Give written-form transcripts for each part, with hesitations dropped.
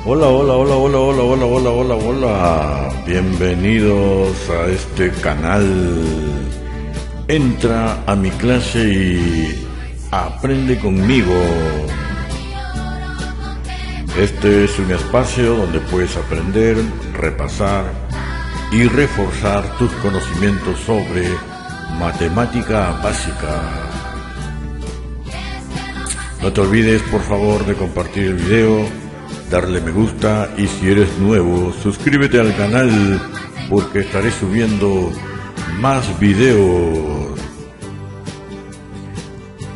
Hola, hola, hola, hola, hola, hola, hola, hola, hola. Bienvenidos a este canal. Entra a mi clase y aprende conmigo. Este es un espacio donde puedes aprender, repasar y reforzar tus conocimientos sobre matemática básica. No te olvides, por favor, de compartir el video, darle me gusta y si eres nuevo, suscríbete al canal porque estaré subiendo más videos.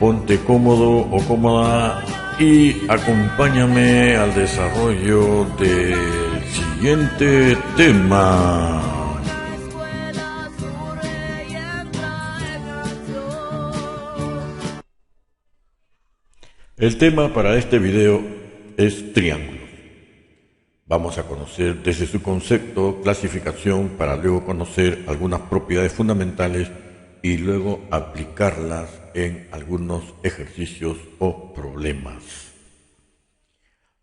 Ponte cómodo o cómoda y acompáñame al desarrollo del siguiente tema. El tema para este video es triángulos. Vamos a conocer desde su concepto, clasificación, para luego conocer algunas propiedades fundamentales y luego aplicarlas en algunos ejercicios o problemas.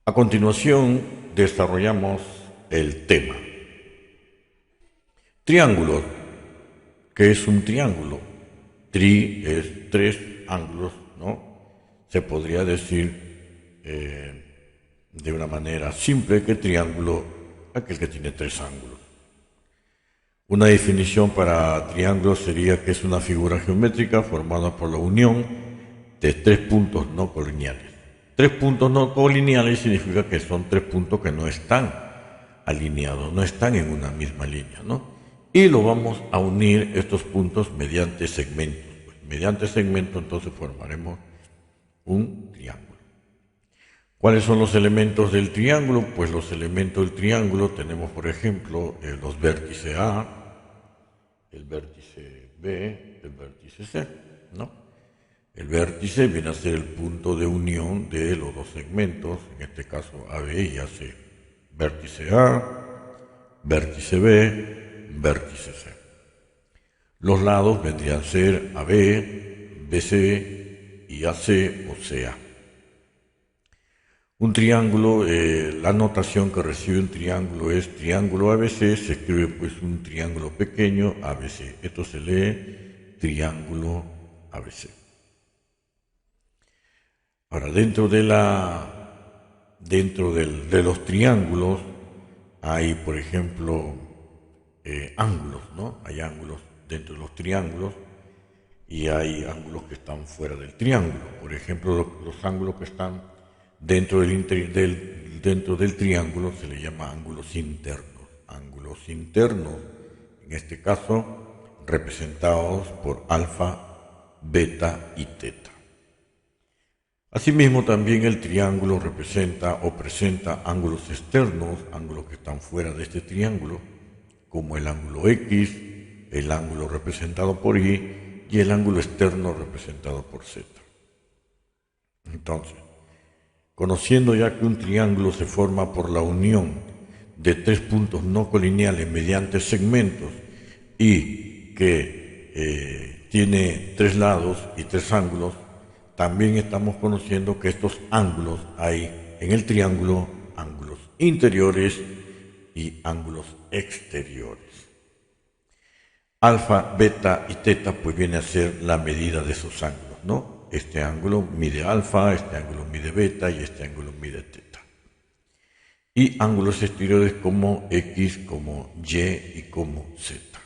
A continuación, desarrollamos el tema. Triángulos. ¿Qué es un triángulo? Tri es tres ángulos, ¿no? Se podría decir de una manera simple que triángulo, aquel que tiene tres ángulos. Una definición para triángulo sería que es una figura geométrica formada por la unión de tres puntos no colineales. Tres puntos no colineales significa que son tres puntos que no están alineados, no están en una misma línea, ¿no? Y lo vamos a unir estos puntos mediante segmentos. Mediante segmentos entonces formaremos un triángulo. ¿Cuáles son los elementos del triángulo? Pues los elementos del triángulo tenemos, por ejemplo, los vértices A, el vértice B, el vértice C, ¿no? El vértice viene a ser el punto de unión de los dos segmentos, en este caso AB y AC. Vértice A, vértice B, vértice C. Los lados vendrían a ser AB, BC y AC o CA. Un triángulo, la notación que recibe un triángulo es triángulo ABC, se escribe pues un triángulo pequeño ABC. Esto se lee triángulo ABC. Ahora, dentro de los triángulos hay, por ejemplo, ángulos, ¿no? Hay ángulos dentro de los triángulos y hay ángulos que están fuera del triángulo. Por ejemplo, los ángulos que están dentro del triángulo se le llama ángulos internos. Ángulos internos, en este caso, representados por alfa, beta y teta. Asimismo, también el triángulo representa o presenta ángulos externos, ángulos que están fuera de este triángulo, como el ángulo X, el ángulo representado por Y y el ángulo externo representado por Z. Entonces, conociendo ya que un triángulo se forma por la unión de tres puntos no colineales mediante segmentos y que tiene tres lados y tres ángulos, también estamos conociendo que estos ángulos hay en el triángulo ángulos interiores y ángulos exteriores. Alfa, beta y teta pues viene a ser la medida de esos ángulos, ¿no? Este ángulo mide alfa, este ángulo mide beta y este ángulo mide teta. Y ángulos exteriores como X, como Y y como Z.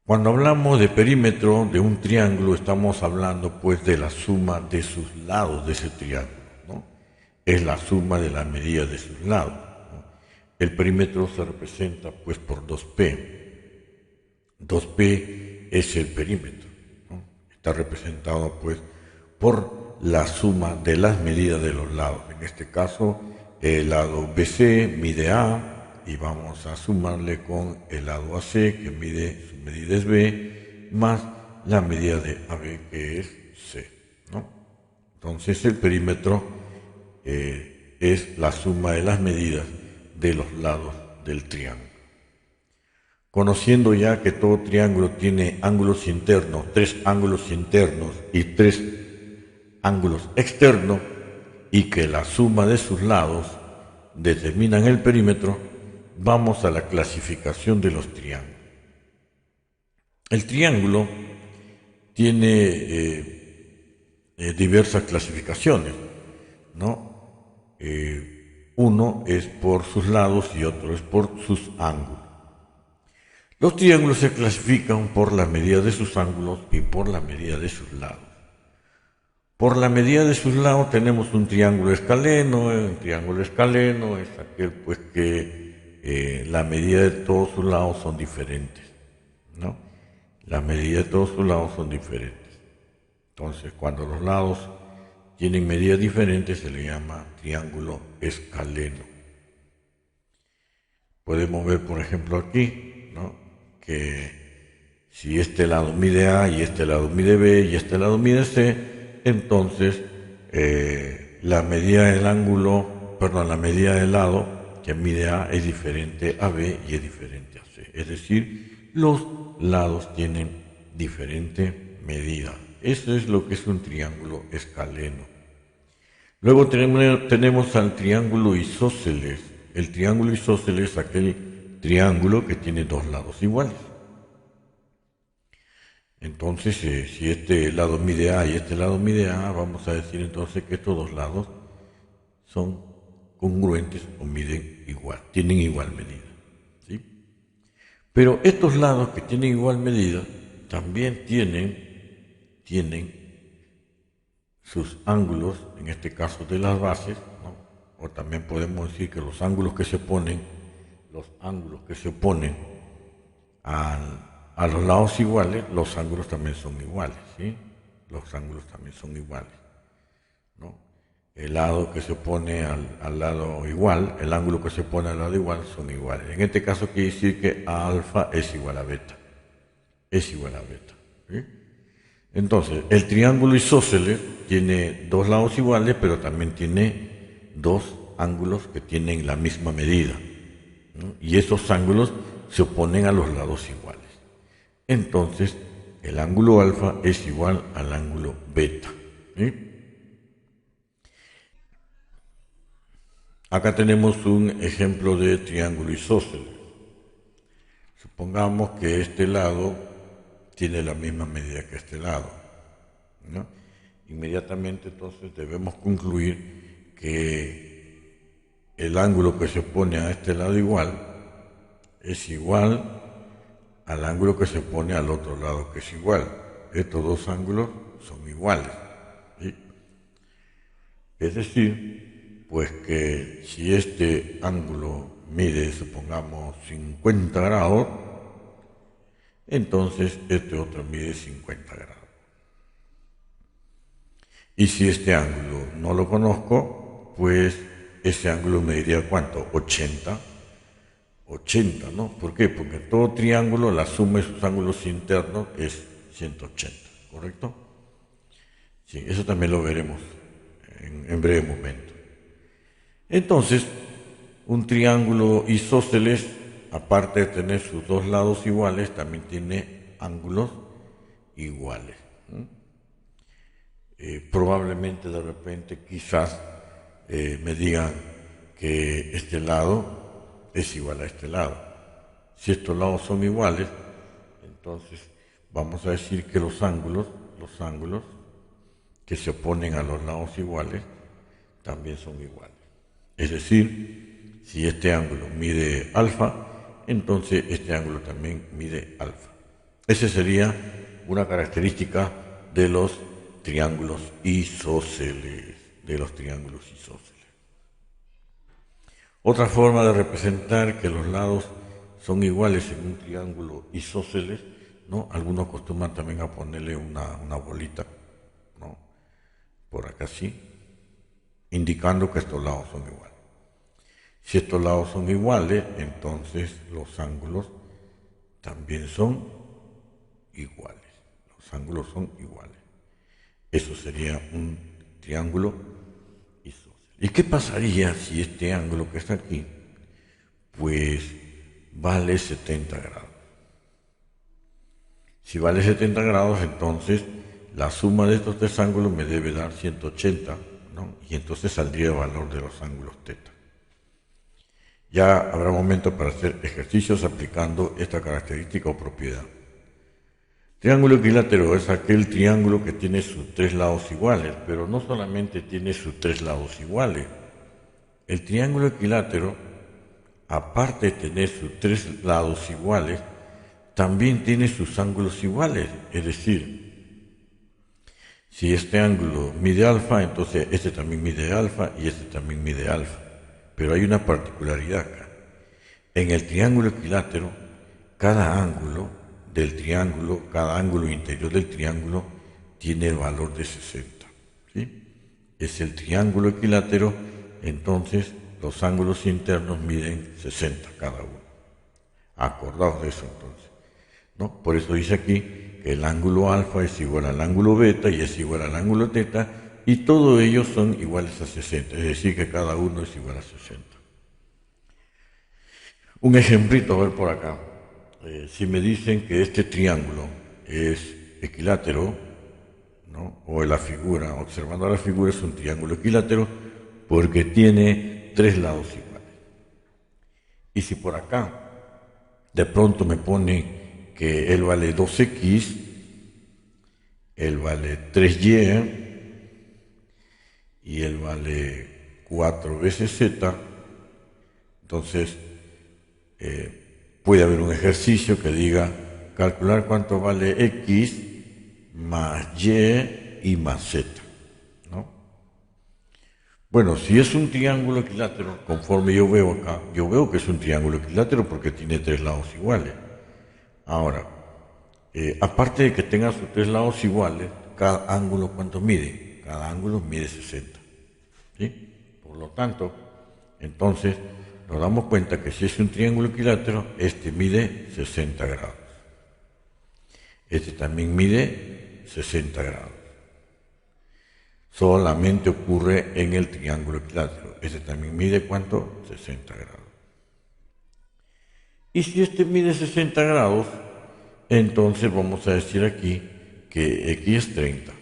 Cuando hablamos de perímetro de un triángulo estamos hablando pues de la suma de sus lados de ese triángulo, ¿no? Es la suma de la medida de sus lados, ¿no? El perímetro se representa pues por 2P. 2P es el perímetro, ¿no? Está representado pues por la suma de las medidas de los lados. En este caso el lado BC mide A y vamos a sumarle con el lado AC que mide, su medida es B, más la medida de AB que es C, ¿no? Entonces el perímetro es la suma de las medidas de los lados del triángulo. Conociendo ya que todo triángulo tiene ángulos internos, tres ángulos internos y tres ángulos externos, y que la suma de sus lados determinan el perímetro, vamos a la clasificación de los triángulos. El triángulo tiene diversas clasificaciones, ¿no? Uno es por sus lados y otro es por sus ángulos. Los triángulos se clasifican por la medida de sus ángulos y por la medida de sus lados. Por la medida de sus lados tenemos un triángulo escaleno. Un triángulo escaleno es aquel pues que la medida de todos sus lados son diferentes, ¿no? La medida de todos sus lados son diferentes. Entonces, cuando los lados tienen medidas diferentes, se le llama triángulo escaleno. Podemos ver, por ejemplo, aquí, ¿no?, que si este lado mide A y este lado mide B y este lado mide C, entonces la medida del la medida del lado que mide A es diferente a B y es diferente a C. Es decir, los lados tienen diferente medida. Eso es lo que es un triángulo escaleno. Luego tenemos al triángulo isósceles. El triángulo isósceles es aquel triángulo que tiene dos lados iguales. Entonces, si este lado mide A y este lado mide A, vamos a decir entonces que estos dos lados son congruentes o miden igual, tienen igual medida, ¿sí? Pero estos lados que tienen igual medida también tienen sus ángulos, en este caso de las bases, ¿no? O también podemos decir que los ángulos que se ponen a los lados iguales, los ángulos también son iguales, ¿sí? Los ángulos también son iguales, ¿no? El lado que se pone al lado igual, el ángulo que se pone al lado igual son iguales. En este caso quiere decir que alfa es igual a beta. Es igual a beta, ¿sí? Entonces, el triángulo isósceles tiene dos lados iguales, pero también tiene dos ángulos que tienen la misma medida, ¿no? Y esos ángulos se oponen a los lados iguales. Entonces, el ángulo alfa es igual al ángulo beta, ¿sí? Acá tenemos un ejemplo de triángulo isósceles. Supongamos que este lado tiene la misma medida que este lado, ¿no? Inmediatamente entonces debemos concluir que el ángulo que se pone a este lado igual es igual al ángulo que se pone al otro lado que es igual. Estos dos ángulos son iguales, ¿sí? Es decir, pues que si este ángulo mide, supongamos, 50 grados, entonces este otro mide 50 grados. Y si este ángulo no lo conozco, pues ese ángulo me diría ¿cuánto? 80, ¿no? ¿Por qué? Porque todo triángulo, la suma de sus ángulos internos es 180, ¿correcto? Sí, eso también lo veremos en breve momento. Entonces, un triángulo isósceles, aparte de tener sus dos lados iguales, también tiene ángulos iguales. Probablemente de repente quizás me digan que este lado es igual a este lado. Si estos lados son iguales, entonces vamos a decir que los ángulos que se oponen a los lados iguales también son iguales. Es decir, si este ángulo mide alfa, entonces este ángulo también mide alfa. Esa sería una característica de los triángulos isósceles, Otra forma de representar que los lados son iguales en un triángulo isósceles, ¿no? Algunos acostumbran también a ponerle una bolita, ¿no?, por acá así, indicando que estos lados son iguales. Si estos lados son iguales, entonces los ángulos también son iguales. Los ángulos son iguales. Eso sería un triángulo isósceles. ¿Y qué pasaría si este ángulo que está aquí, pues vale 70 grados? Si vale 70 grados, entonces la suma de estos tres ángulos me debe dar 180, ¿no? Y entonces saldría el valor de los ángulos teta. Ya habrá momento para hacer ejercicios aplicando esta característica o propiedad. Triángulo equilátero es aquel triángulo que tiene sus tres lados iguales, pero no solamente tiene sus tres lados iguales. El triángulo equilátero, aparte de tener sus tres lados iguales, también tiene sus ángulos iguales. Es decir, si este ángulo mide alfa, entonces este también mide alfa y este también mide alfa. Pero hay una particularidad acá. En el triángulo equilátero, cada ángulo del triángulo, cada ángulo interior del triángulo tiene el valor de 60. ¿Sí? Es el triángulo equilátero, entonces los ángulos internos miden 60 cada uno. Acordaos de eso entonces, ¿no? Por eso dice aquí que el ángulo alfa es igual al ángulo beta y es igual al ángulo teta, y todos ellos son iguales a 60, es decir, que cada uno es igual a 60. Un ejemplito, a ver por acá. Si me dicen que este triángulo es equilátero, ¿no? O en la figura, observando la figura, es un triángulo equilátero porque tiene tres lados iguales. Y si por acá de pronto me pone que él vale 2x, él vale 3y y él vale 4 veces z, entonces puede haber un ejercicio que diga calcular cuánto vale x más y más z, ¿no? Bueno, si es un triángulo equilátero, conforme yo veo acá, yo veo que es un triángulo equilátero porque tiene tres lados iguales. Ahora, aparte de que tenga sus tres lados iguales, cada ángulo, ¿cuánto mide? Cada ángulo mide 60. ¿Sí? Por lo tanto, entonces, nos damos cuenta que si es un triángulo equilátero, este mide 60 grados. Este también mide 60 grados. Solamente ocurre en el triángulo equilátero. Este también mide ¿cuánto? 60 grados. Y si este mide 60 grados, entonces vamos a decir aquí que x es 30.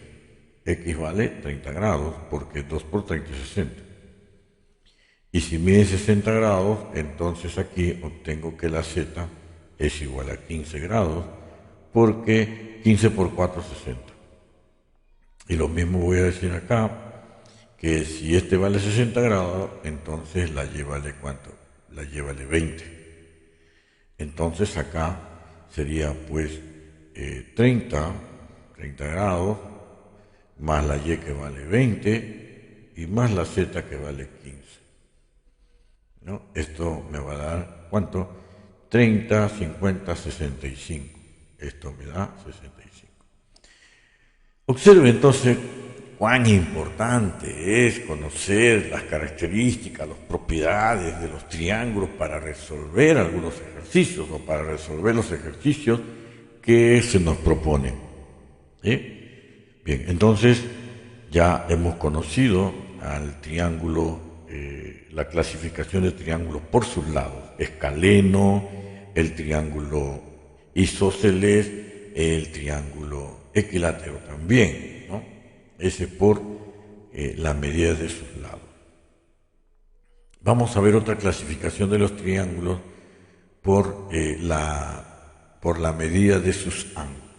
X vale 30 grados porque 2 por 30 es 60. Y si mide 60 grados, entonces aquí obtengo que la z es igual a 15 grados porque 15 por 4 es 60. Y lo mismo voy a decir acá, que si este vale 60 grados, entonces la y vale ¿cuánto? La y vale 20. Entonces acá sería pues 30 grados, más la y que vale 20 y más la z que vale 15. ¿No? Esto me va a dar ¿cuánto? 30, 50, 65. Esto me da 65. Observe entonces cuán importante es conocer las características, las propiedades de los triángulos para resolver algunos ejercicios o para resolver los ejercicios que se nos proponen. ¿Sí? Bien, entonces ya hemos conocido al triángulo, la clasificación de triángulos por sus lados, escaleno, el triángulo isósceles, el triángulo equilátero también, ¿no? Ese por las medidas de sus lados. Vamos a ver otra clasificación de los triángulos por la medida de sus ángulos,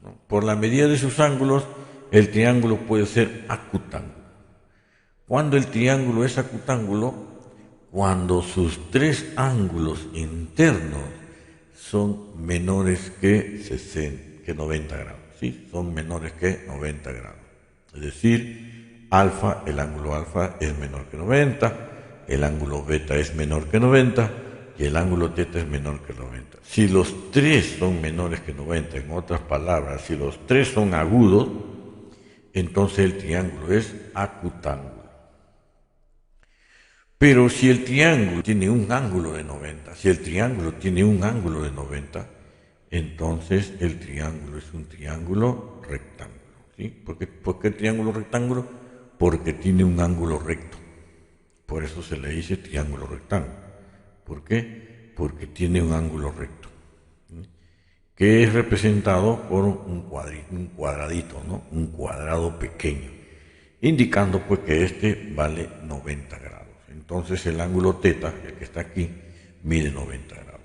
¿no? Por la medida de sus ángulos, el triángulo puede ser acutángulo. ¿Cuándo el triángulo es acutángulo? Cuando sus tres ángulos internos son menores que 90 grados. ¿Sí? Son menores que 90 grados. Es decir, alfa, el ángulo alfa es menor que 90, el ángulo beta es menor que 90 y el ángulo teta es menor que 90. Si los tres son menores que 90, en otras palabras, si los tres son agudos, entonces el triángulo es acutángulo. Pero si el triángulo tiene un ángulo de 90, entonces el triángulo es un triángulo rectángulo. ¿Sí? ¿Por qué triángulo rectángulo? Porque tiene un ángulo recto. Por eso se le dice triángulo rectángulo. ¿Por qué? Porque tiene un ángulo recto, ¿sí? Que es representado por un cuadradito, ¿no? Un cuadrado pequeño. indicando pues que este vale 90 grados. Entonces el ángulo θ, el que está aquí, mide 90 grados.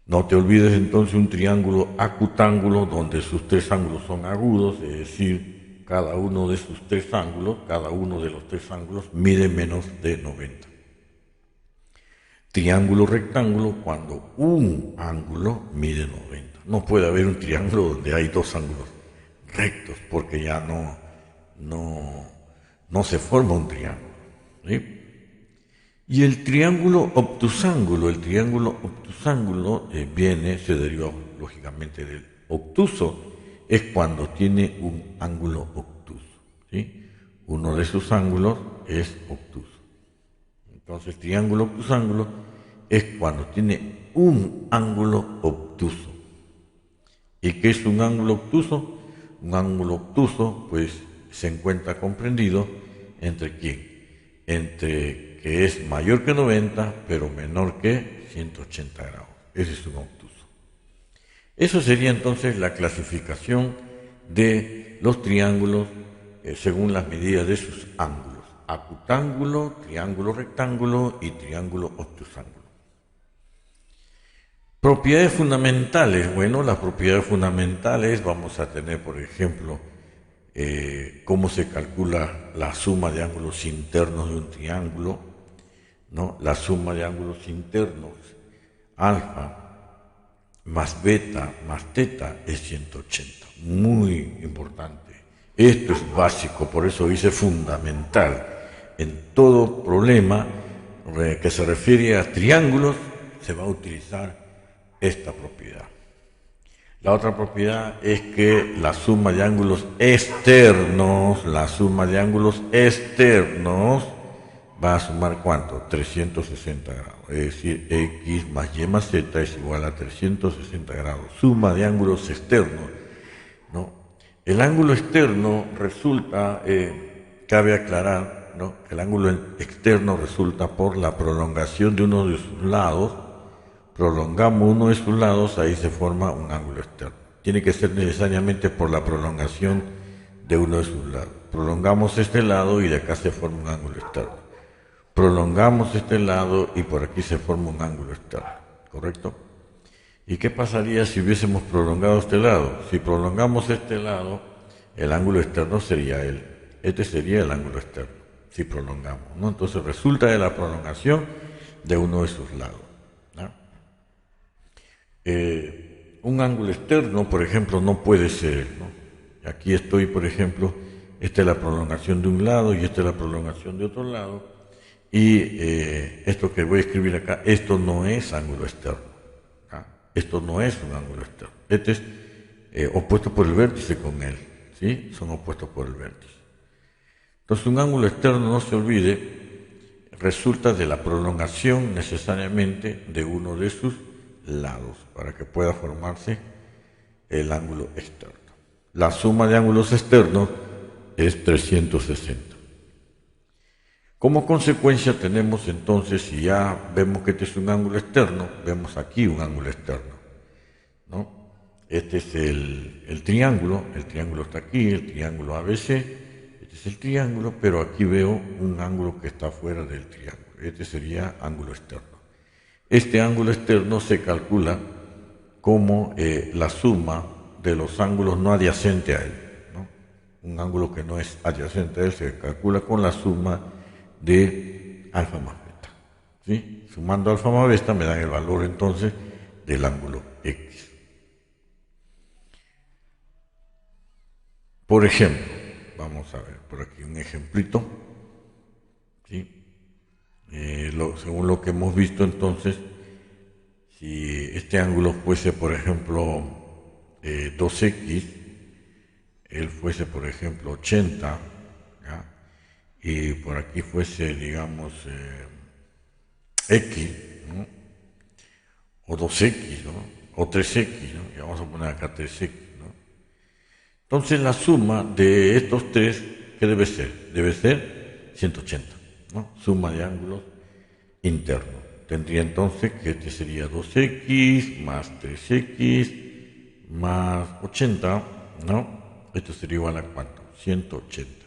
No te olvides entonces un triángulo acutángulo donde sus tres ángulos son agudos, es decir, cada uno de sus tres ángulos, cada uno de los tres ángulos mide menos de 90. Triángulo rectángulo cuando un ángulo mide 90. No puede haber un triángulo donde hay dos ángulos rectos porque ya no se forma un triángulo, ¿sí? Y el triángulo obtusángulo se deriva lógicamente del obtuso, es cuando tiene un ángulo obtuso, ¿sí? Uno de sus ángulos es obtuso. Entonces, triángulo obtusángulo es cuando tiene un ángulo obtuso. ¿Y qué es un ángulo obtuso? Un ángulo obtuso, pues, se encuentra comprendido entre ¿quién? Entre que es mayor que 90, pero menor que 180 grados. Ese es un obtuso. Eso sería entonces la clasificación de los triángulos según las medidas de sus ángulos. Acutángulo, triángulo rectángulo y triángulo obtusángulo. Propiedades fundamentales. Bueno, las propiedades fundamentales vamos a tener, por ejemplo, cómo se calcula la suma de ángulos internos de un triángulo, ¿no? La suma de ángulos internos, alfa más beta más θ es 180. Muy importante. Esto es básico, por eso dice fundamental. En todo problema que se refiere a triángulos se va a utilizar esta propiedad. La otra propiedad es que la suma de ángulos externos, va a sumar ¿cuánto? 360 grados. Es decir, x más y más z es igual a 360 grados. Suma de ángulos externos, ¿no? El ángulo externo resulta, cabe aclarar, ¿no?, que el ángulo externo resulta por la prolongación de uno de sus lados. Prolongamos uno de sus lados, ahí se forma un ángulo externo. Tiene que ser necesariamente por la prolongación de uno de sus lados. Prolongamos este lado y de acá se forma un ángulo externo. Prolongamos este lado y por aquí se forma un ángulo externo, ¿correcto? ¿Y qué pasaría si hubiésemos prolongado este lado? Si prolongamos este lado, el ángulo externo sería él. Este sería el ángulo externo, si prolongamos, ¿no? Entonces resulta de la prolongación de uno de sus lados, ¿no? Un ángulo externo, por ejemplo, no puede ser, ¿no? Aquí estoy, por ejemplo, esta es la prolongación de un lado y esta es la prolongación de otro lado, y esto que voy a escribir acá, esto no es ángulo externo, ¿ah? Esto no es un ángulo externo, este es opuesto por el vértice con él, ¿sí? Son opuestos por el vértice. Entonces un ángulo externo, no se olvide, resulta de la prolongación necesariamente de uno de sus lados para que pueda formarse el ángulo externo. La suma de ángulos externos es 360. Como consecuencia tenemos entonces, si ya vemos que este es un ángulo externo, vemos aquí un ángulo externo, ¿no? Este es el triángulo está aquí, el triángulo ABC, este es el triángulo, pero aquí veo un ángulo que está fuera del triángulo, este sería ángulo externo. Este ángulo externo se calcula como la suma de los ángulos no adyacentes a él, ¿no? Un ángulo que no es adyacente a él se calcula con la suma de alfa más beta, ¿sí? Sumando alfa más beta me dan el valor entonces del ángulo X. Por ejemplo, vamos a ver por aquí un ejemplito, ¿sí? Según lo que hemos visto entonces, si este ángulo fuese, por ejemplo, 2x, él fuese, por ejemplo, 80, ¿ya? Y por aquí fuese, digamos, x, ¿no? O 2x, ¿no? O 3x, ¿no? Y vamos a poner acá 3x, ¿no? Entonces la suma de estos tres, ¿qué debe ser? Debe ser 180, ¿no? Suma de ángulos internos. Tendría entonces que este sería 2x más 3x más 80, ¿no? Esto sería igual a ¿cuánto? 180.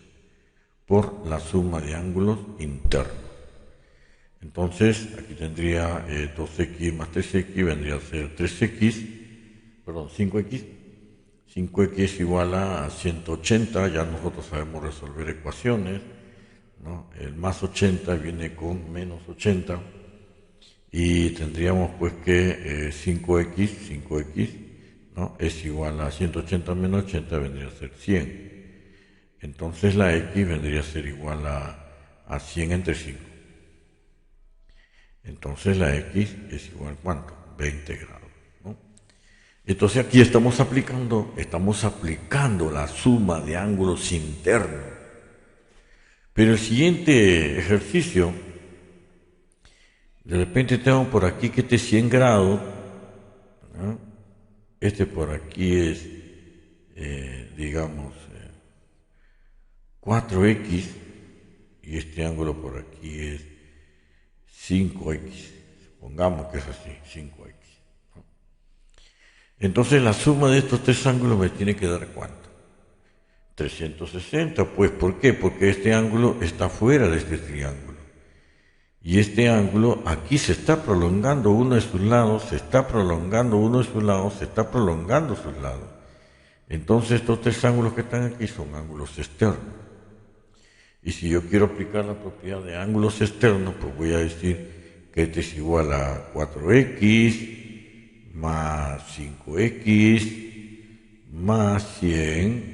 por la suma de ángulos internos. Entonces, aquí tendría 2x más 3x, vendría a ser 5x. 5x es igual a 180, ya nosotros sabemos resolver ecuaciones, ¿no? El más 80 viene con menos 80 y tendríamos pues que 5x, ¿no? Es igual a 180 menos 80, vendría a ser 100. Entonces la x vendría a ser igual a 100 entre 5. Entonces la x es igual a ¿cuánto? 20 grados, ¿no? Entonces aquí estamos aplicando la suma de ángulos internos. Pero el siguiente ejercicio, de repente tengo por aquí que este es 100 grados, ¿no? Este por aquí es, digamos, 4x, y este ángulo por aquí es 5x. Supongamos que es así, 5x. ¿No? Entonces la suma de estos tres ángulos me tiene que dar ¿cuánto? 360, pues ¿por qué? Porque este ángulo está fuera de este triángulo. Y este ángulo aquí se está prolongando uno de sus lados, se está prolongando sus lados. Entonces estos tres ángulos que están aquí son ángulos externos. Y si yo quiero aplicar la propiedad de ángulos externos, pues voy a decir que este es igual a 4x más 5x más 100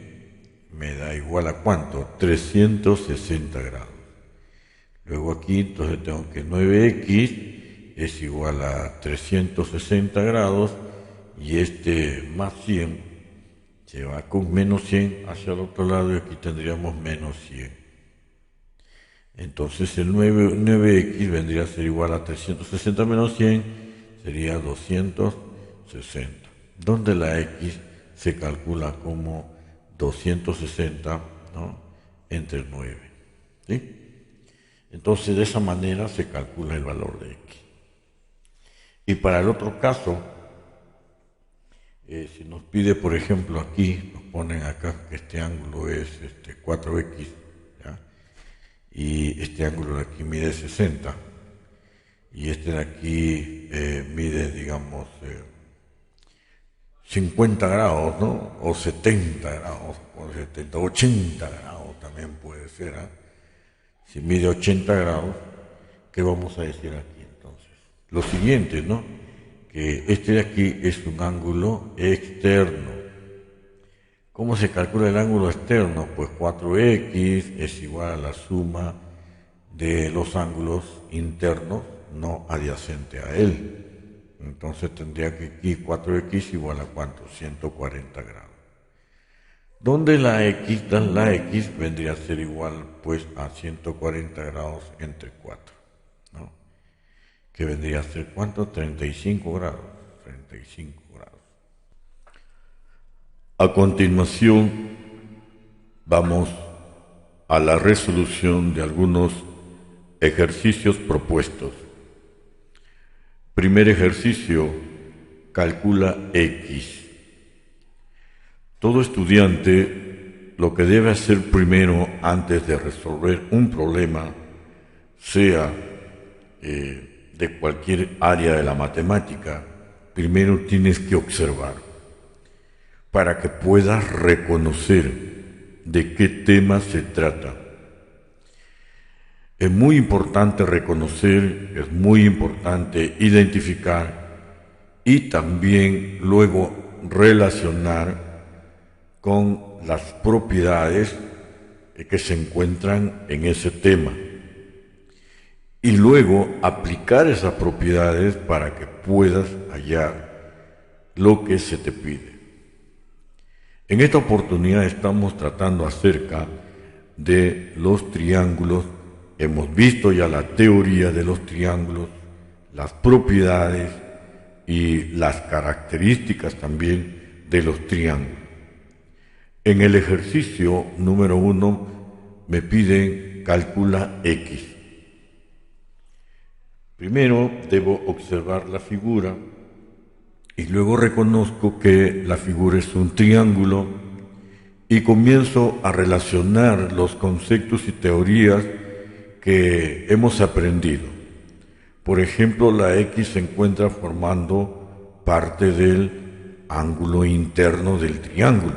me da igual a ¿cuánto? 360 grados. Luego aquí entonces tengo que 9x es igual a 360 grados y este más 100 se va con menos 100 hacia el otro lado y aquí tendríamos menos 100. Entonces el 9x vendría a ser igual a 360 menos 100, sería 260, donde la x se calcula como 260, ¿no? Entre 9. ¿Sí? Entonces de esa manera se calcula el valor de x. Y para el otro caso, si nos pide, por ejemplo, aquí, nos ponen acá que este ángulo es 4x, ¿ya? Y este ángulo de aquí mide 60 y este de aquí mide, digamos, 50 grados, ¿no? O 70 grados, o 80 grados también puede ser, ¿eh? Si mide 80 grados, ¿qué vamos a decir aquí entonces? Lo siguiente, ¿no? Que este de aquí es un ángulo externo. ¿Cómo se calcula el ángulo externo? Pues 4x es igual a la suma de los ángulos internos no adyacentes a él. Entonces tendría que aquí 4x igual a ¿cuánto? 140 grados. Donde la x vendría a ser igual pues a 140 grados entre 4, ¿no? Que vendría a ser ¿cuánto? 35 grados. 35 grados. A continuación, vamos a la resolución de algunos ejercicios propuestos. Primer ejercicio, calcula x. Todo estudiante lo que debe hacer primero antes de resolver un problema, sea de cualquier área de la matemática, primero tienes que observar, para que puedas reconocer de qué tema se trata. Es muy importante reconocer, es muy importante identificar y también luego relacionar con las propiedades que se encuentran en ese tema y luego aplicar esas propiedades para que puedas hallar lo que se te pide. En esta oportunidad estamos tratando acerca de los triángulos. Hemos visto ya la teoría de los triángulos, las propiedades y las características también de los triángulos. En el ejercicio número 1 me piden calcula x. Primero debo observar la figura y luego reconozco que la figura es un triángulo y comienzo a relacionar los conceptos y teorías que hemos aprendido. Por ejemplo, la X se encuentra formando parte del ángulo interno del triángulo.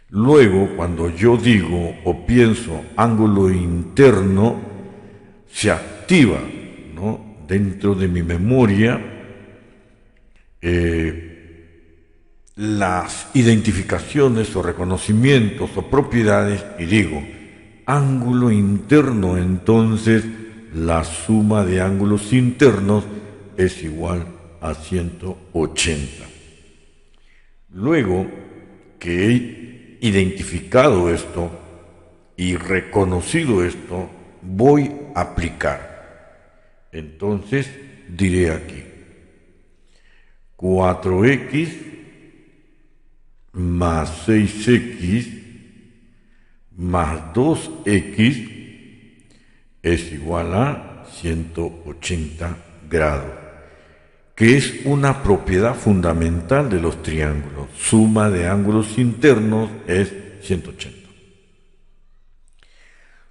Luego, cuando yo digo o pienso ángulo interno, se activa, ¿no?, dentro de mi memoria las identificaciones o reconocimientos o propiedades y digo, ángulo interno, entonces la suma de ángulos internos es igual a 180. Luego que he identificado esto y reconocido esto, voy a aplicar. Entonces diré aquí 4x más 6x más 2x es igual a 180 grados, que es una propiedad fundamental de los triángulos. Suma de ángulos internos es 180.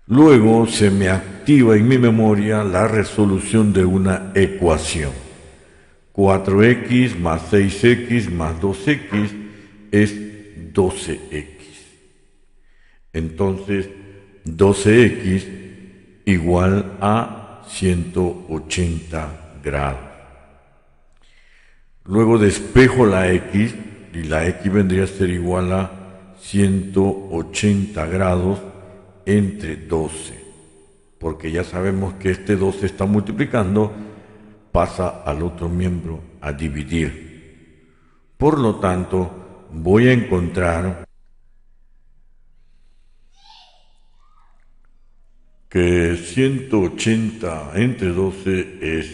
Luego se me activa en mi memoria la resolución de una ecuación. 4x más 6x más 2x es 12x. Entonces, 12x igual a 180 grados. Luego despejo la x y la x vendría a ser igual a 180 grados entre 12, porque ya sabemos que este 12 está multiplicando, pasa al otro miembro a dividir. Por lo tanto, voy a encontrar que 180 entre 12 es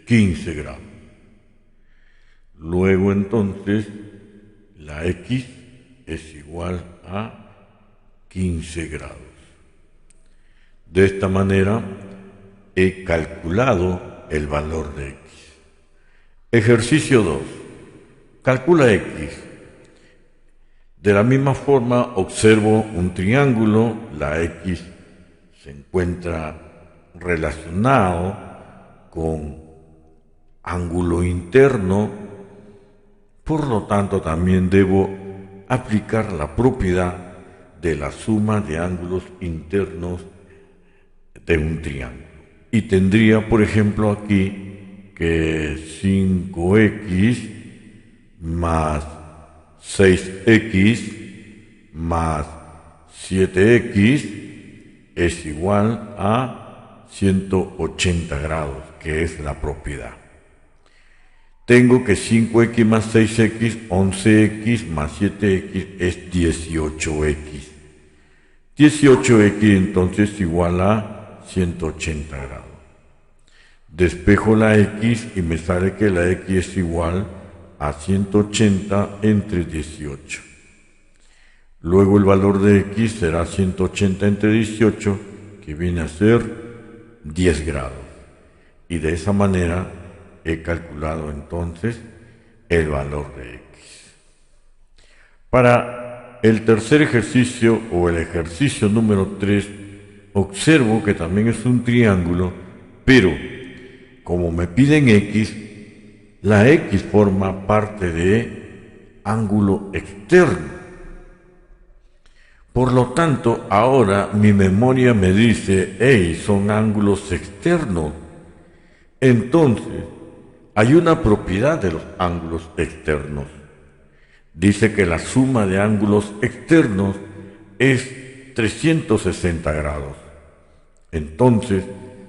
15 grados. Luego entonces la x es igual a 15 grados. De esta manera he calculado el valor de x. Ejercicio 2. Calcula x. De la misma forma observo un triángulo, la x se encuentra relacionado con ángulo interno, por lo tanto también debo aplicar la propiedad de la suma de ángulos internos de un triángulo. Y tendría, por ejemplo, aquí que 5x más 6x más 7x es igual a 180 grados, que es la propiedad. Tengo que 5x más 6x, 11x más 7x es 18x. 18x entonces igual a 180 grados. Despejo la x y me sale que la x es igual a 180 entre 18. Luego el valor de x será 180 entre 18, que viene a ser 10 grados. Y de esa manera he calculado entonces el valor de x. Para el tercer ejercicio o el ejercicio número 3, observo que también es un triángulo, pero como me piden x, la x forma parte de ángulo externo. Por lo tanto, ahora mi memoria me dice, hey, son ángulos externos. Entonces, hay una propiedad de los ángulos externos. Dice que la suma de ángulos externos es 360 grados. Entonces,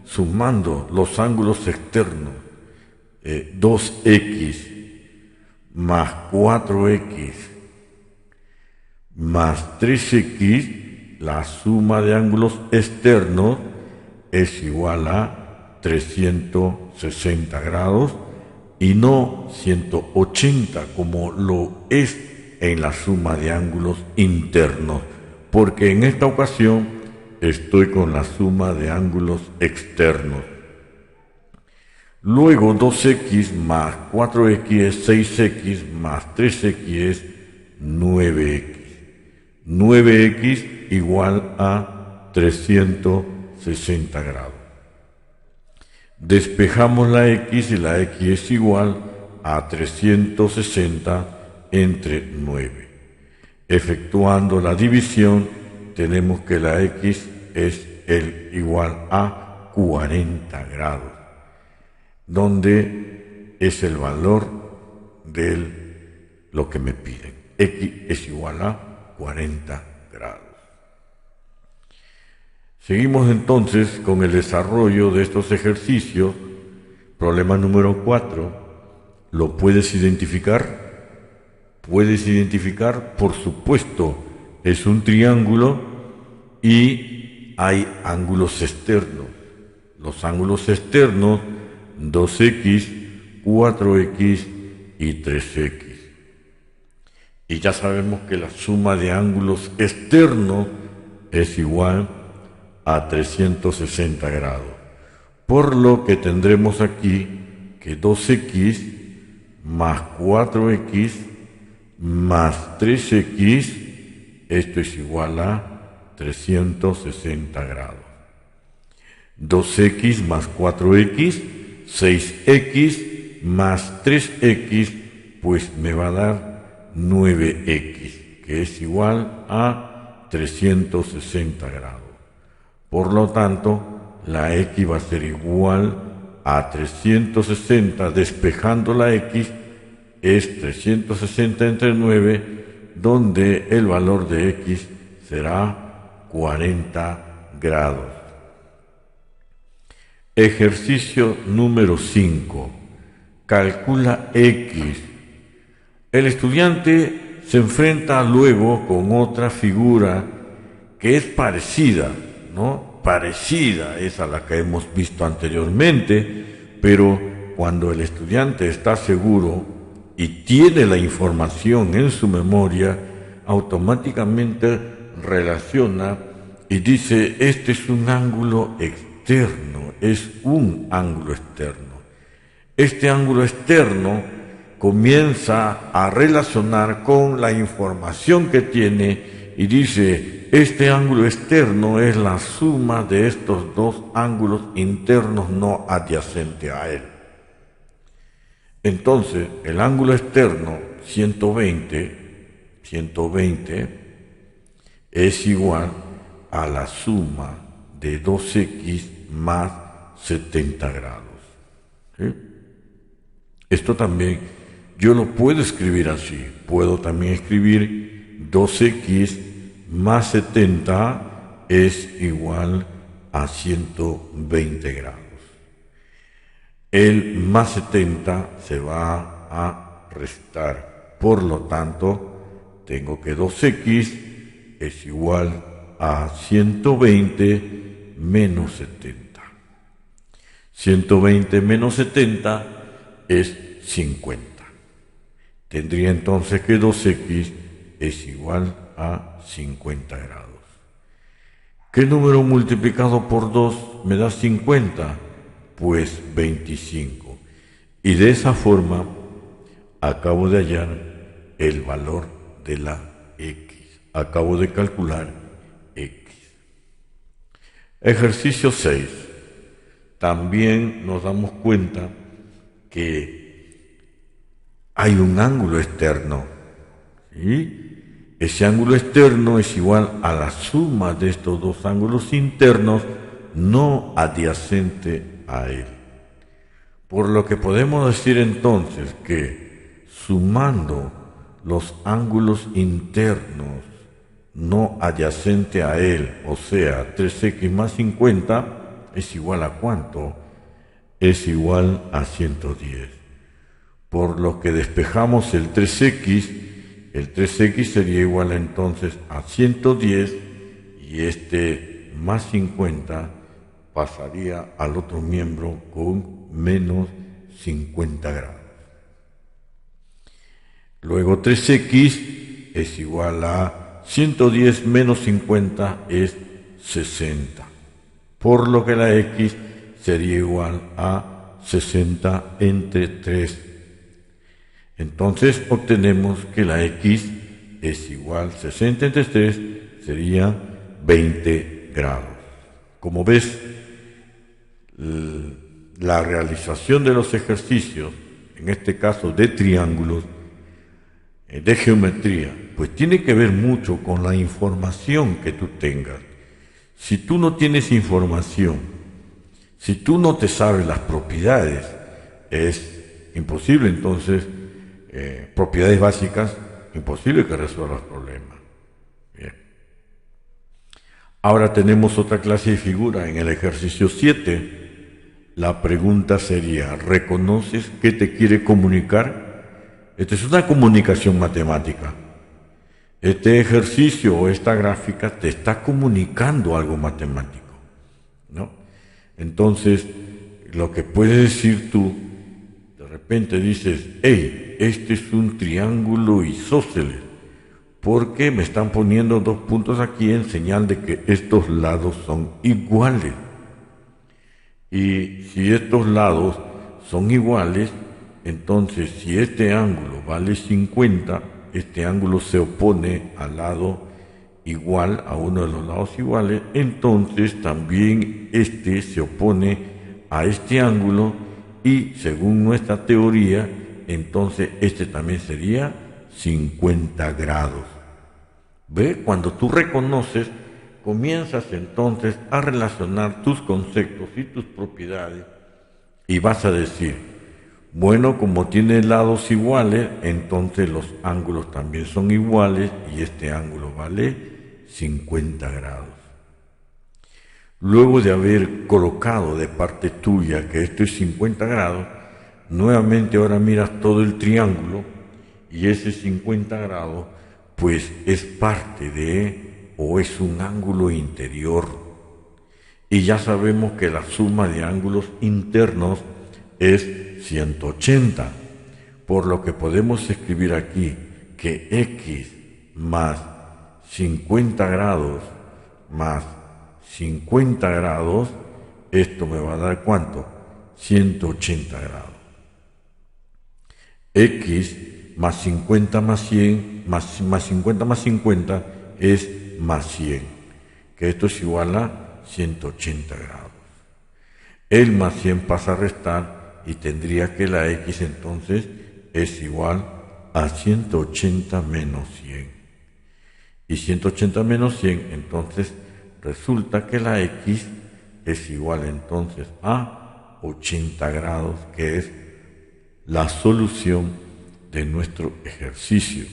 sumando los ángulos externos, 2x más 4x más 3x, la suma de ángulos externos es igual a 360 grados y no 180 como lo es en la suma de ángulos internos, porque en esta ocasión estoy con la suma de ángulos externos. Luego 2x más 4x es 6x más 3x es 9x. 9x igual a 360 grados. Despejamos la x y la x es igual a 360 entre 9. Efectuando la división, tenemos que la x es igual a 40 grados, donde es el valor de lo que me piden. X es igual a 40 grados. Seguimos entonces con el desarrollo de estos ejercicios. Problema número 4. ¿Lo puedes identificar? ¿Puedes identificar? Por supuesto, es un triángulo y hay ángulos externos. Los ángulos externos, 2x, 4x y 3x. Y ya sabemos que la suma de ángulos externos es igual a 360 grados. Por lo que tendremos aquí que 2x más 4x más 3x, esto es igual a 360 grados. 2x más 4x, 6x más 3x, pues me va a dar 9x, que es igual a 360 grados. Por lo tanto, la x va a ser igual a 360, despejando la x, es 360 entre 9, donde el valor de x será 40 grados. Ejercicio número 5. Calcula x. El estudiante se enfrenta luego con otra figura que es parecida, ¿no? Parecida es a la que hemos visto anteriormente, pero cuando el estudiante está seguro y tiene la información en su memoria, automáticamente relaciona y dice, este es un ángulo externo, es un ángulo externo. Este ángulo externo comienza a relacionar con la información que tiene y dice, este ángulo externo es la suma de estos dos ángulos internos no adyacentes a él. Entonces, el ángulo externo, 120, es igual a la suma de 2x más 70 grados. ¿Sí? Esto también yo lo puedo escribir así. Puedo también escribir 2x más 70 es igual a 120 grados. El más 70 se va a restar. Por lo tanto, tengo que 2x es igual a 120 menos 70. 120 menos 70 es 50. Tendría entonces que 2x es igual a 50 grados. ¿Qué número multiplicado por 2 me da 50? Pues 25. Y de esa forma acabo de hallar el valor de la x. Acabo de calcular x. Ejercicio 6. También nos damos cuenta que hay un ángulo externo. ¿Sí? Ese ángulo externo es igual a la suma de estos dos ángulos internos no adyacentes a él. Por lo que podemos decir entonces que sumando los ángulos internos no adyacentes a él, o sea, 3x más 50, es igual a ¿cuánto? Es igual a 110. Por lo que despejamos el 3x sería igual entonces a 110 y este más 50 pasaría al otro miembro con menos 50 grados. Luego 3x es igual a 110 menos 50 es 60. Por lo que la x sería igual a 60 entre 3. Entonces obtenemos que la x es igual, 60 entre 3 sería 20 grados. Como ves, la realización de los ejercicios, en este caso de triángulos, de geometría, pues tiene que ver mucho con la información que tú tengas. Si tú no tienes información, si tú no te sabes las propiedades, es imposible entonces, propiedades básicas, imposible que resuelvas problemas. Bien. Ahora tenemos otra clase de figura en el ejercicio 7. La pregunta sería, ¿reconoces qué te quiere comunicar? Esta es una comunicación matemática. Este ejercicio o esta gráfica te está comunicando algo matemático, ¿no? Entonces, lo que puedes decir tú, de repente dices, hey, este es un triángulo isósceles, porque me están poniendo 2 puntos aquí en señal de que estos lados son iguales. Y si estos lados son iguales, entonces si este ángulo vale 50, este ángulo se opone al lado igual, a uno de los lados iguales, entonces también este se opone a este ángulo y según nuestra teoría, entonces este también sería 50 grados. ¿Ve? Cuando tú reconoces, comienzas entonces a relacionar tus conceptos y tus propiedades y vas a decir, bueno, como tiene lados iguales, entonces los ángulos también son iguales y este ángulo vale 50 grados. Luego de haber colocado de parte tuya que esto es 50 grados, nuevamente ahora miras todo el triángulo y ese 50 grados pues es parte de o es un ángulo interior. Y ya sabemos que la suma de ángulos internos es 180, por lo que podemos escribir aquí que x más 50 grados más 50 grados, esto me va a dar ¿cuánto? 180 grados. X más 50 más 100, más 50 más 50 es más 100, que esto es igual a 180 grados. El más 100 pasa a restar y tendría que la X entonces es igual a 180 menos 100. Y 180 menos 100, entonces resulta que la X es igual entonces a 80 grados, que es la solución de nuestro ejercicio.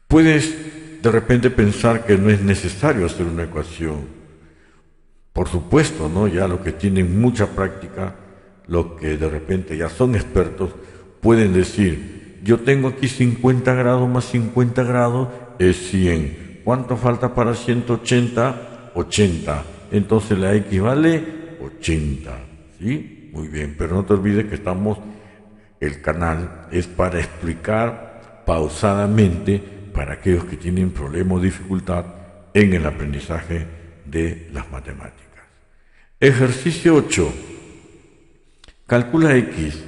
Puedes de repente pensar que no es necesario hacer una ecuación. Por supuesto, ¿no? Ya los que tienen mucha práctica, los que de repente ya son expertos, pueden decir, yo tengo aquí 50 grados más 50 grados es 100. ¿Cuánto falta para 180? 80. Entonces la X vale 80. ¿Sí? Muy bien, pero no te olvides que el canal es para explicar pausadamente para aquellos que tienen problemas o dificultad en el aprendizaje de las matemáticas. Ejercicio 8. Calcula X.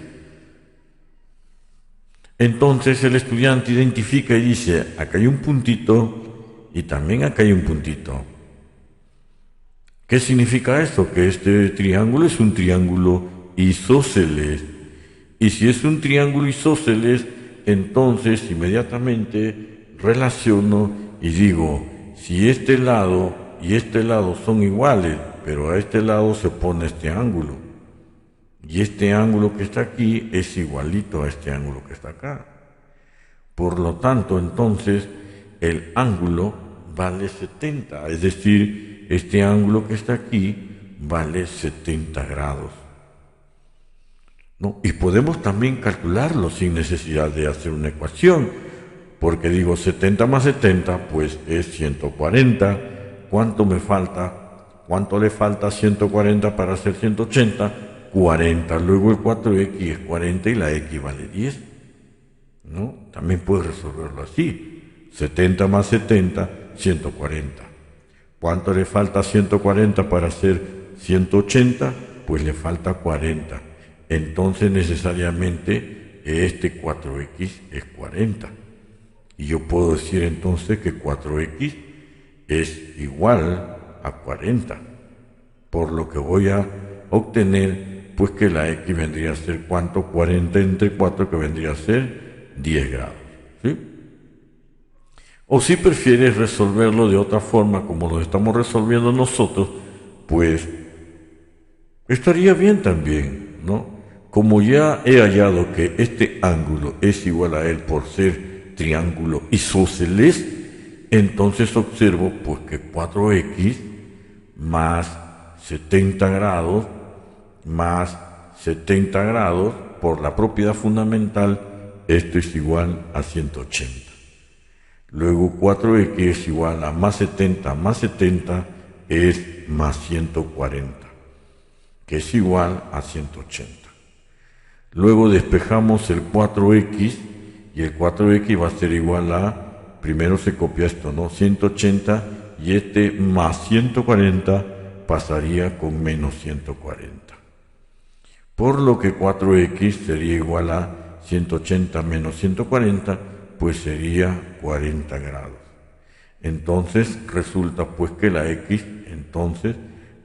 Entonces el estudiante identifica y dice, acá hay un puntito y también acá hay un puntito. ¿Qué significa esto? Que este triángulo es un triángulo isósceles. Y si es un triángulo isósceles, entonces inmediatamente relaciono y digo, si este lado y este lado son iguales, pero a este lado se pone este ángulo, y este ángulo que está aquí es igualito a este ángulo que está acá. Por lo tanto, entonces, el ángulo vale 70, es decir, este ángulo que está aquí vale 70 grados. ¿No? Y podemos también calcularlo sin necesidad de hacer una ecuación, porque digo 70 más 70 pues es 140. ¿Cuánto me falta? ¿Cuánto le falta a 140 para hacer 180? 40. Luego el 4x es 40 y la x vale 10. ¿No? También puedes resolverlo así. 70 más 70, 140. ¿Cuánto le falta a 140 para hacer 180? Pues le falta 40. Entonces necesariamente este 4x es 40. Y yo puedo decir entonces que 4x es igual a 40, por lo que voy a obtener pues que la x vendría a ser ¿cuánto? 40 entre 4, que vendría a ser 10 grados, ¿sí? O si prefieres resolverlo de otra forma, como lo estamos resolviendo nosotros, pues estaría bien también, ¿no? Como ya he hallado que este ángulo es igual a él por ser triángulo isósceles, entonces observo pues que 4x más 70 grados más 70 grados por la propiedad fundamental, esto es igual a 180. Luego 4x es igual a más 70 es más 140, que es igual a 180. Luego despejamos el 4x y el 4x va a ser igual a, primero se copia esto, ¿no? 180, y este más 140 pasaría con menos 140. Por lo que 4x sería igual a 180 menos 140, pues sería 40 grados. Entonces resulta pues que la x,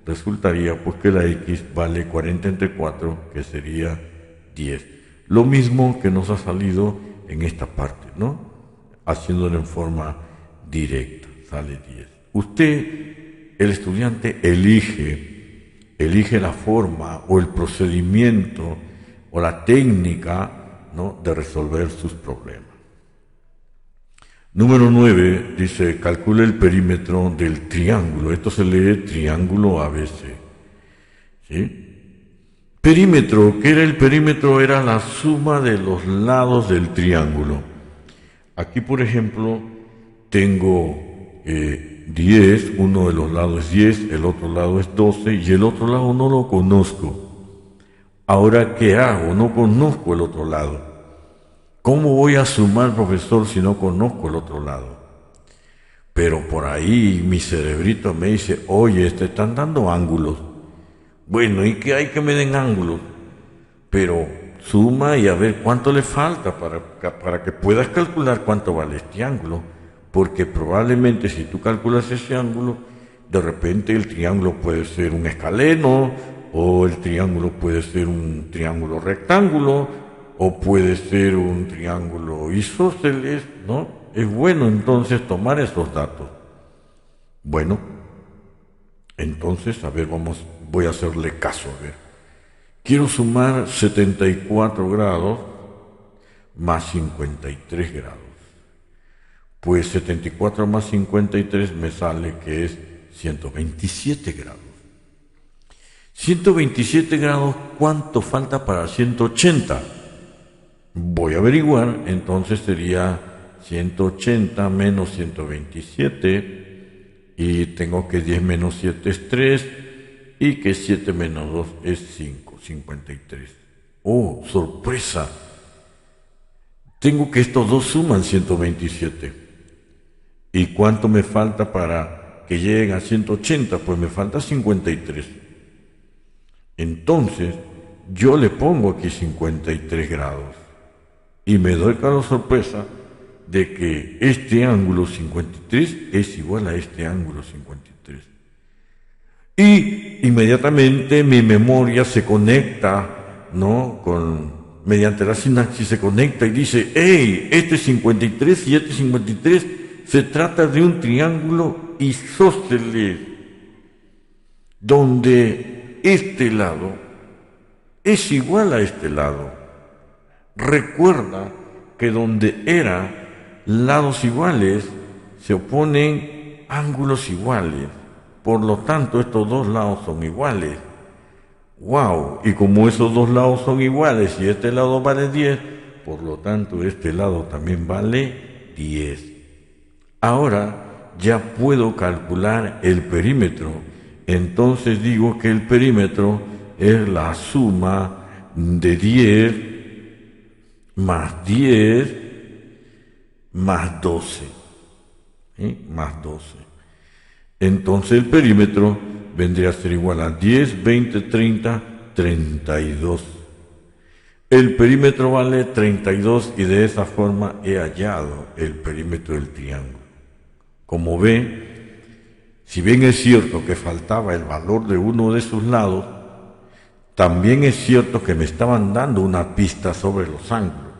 resultaría pues que la x vale 40 entre 4, que sería 10. Lo mismo que nos ha salido en esta parte, ¿no? Haciéndolo en forma directa, sale 10. Usted, el estudiante, elige la forma o el procedimiento o la técnica, ¿no?, de resolver sus problemas. Número 9 dice, calcule el perímetro del triángulo. Esto se lee triángulo ABC. ¿Sí? Perímetro, ¿qué era el perímetro? Era la suma de los lados del triángulo. Aquí, por ejemplo, tengo 10, uno de los lados es 10, el otro lado es 12 y el otro lado no lo conozco. Ahora, ¿qué hago? No conozco el otro lado. ¿Cómo voy a sumar, profesor, si no conozco el otro lado? Pero por ahí mi cerebrito me dice, oye, te están dando ángulos. Bueno, ¿y qué hay que me den ángulos? Pero suma y a ver cuánto le falta para que puedas calcular cuánto vale este ángulo. Porque probablemente si tú calculas ese ángulo, de repente el triángulo puede ser un escaleno, o el triángulo puede ser un triángulo rectángulo, o puede ser un triángulo isósceles, ¿no? Es bueno entonces tomar esos datos. Bueno, entonces, a ver, voy a hacerle caso, a ver. Quiero sumar 74 grados más 53 grados. Pues 74 más 53 me sale que es 127 grados. 127 grados, ¿cuánto falta para 180? Voy a averiguar, entonces sería 180 menos 127, y tengo que 10 menos 7 es 3, y que 7 menos 2 es 5, 53. ¡Oh, sorpresa! Tengo que estos dos suman 127. ¿Y cuánto me falta para que lleguen a 180? Pues me falta 53. Entonces, yo le pongo aquí 53 grados. Y me doy con la sorpresa de que este ángulo 53 es igual a este ángulo 53. Y inmediatamente mi memoria se conecta, ¿no?, mediante la sinapsis se conecta y dice, hey, este 53 y este 53 se trata de un triángulo isósceles, donde este lado es igual a este lado. Recuerda que donde eran lados iguales se oponen ángulos iguales. Por lo tanto, estos dos lados son iguales. ¡Wow! Y como esos dos lados son iguales y este lado vale 10, por lo tanto este lado también vale 10. Ahora ya puedo calcular el perímetro. Entonces digo que el perímetro es la suma de 10 más 10 más 12. ¿Sí? Más 12. Entonces el perímetro vendría a ser igual a 10, 20, 30, 32. El perímetro vale 32 y de esa forma he hallado el perímetro del triángulo. Como ve, si bien es cierto que faltaba el valor de uno de sus lados, también es cierto que me estaban dando una pista sobre los ángulos.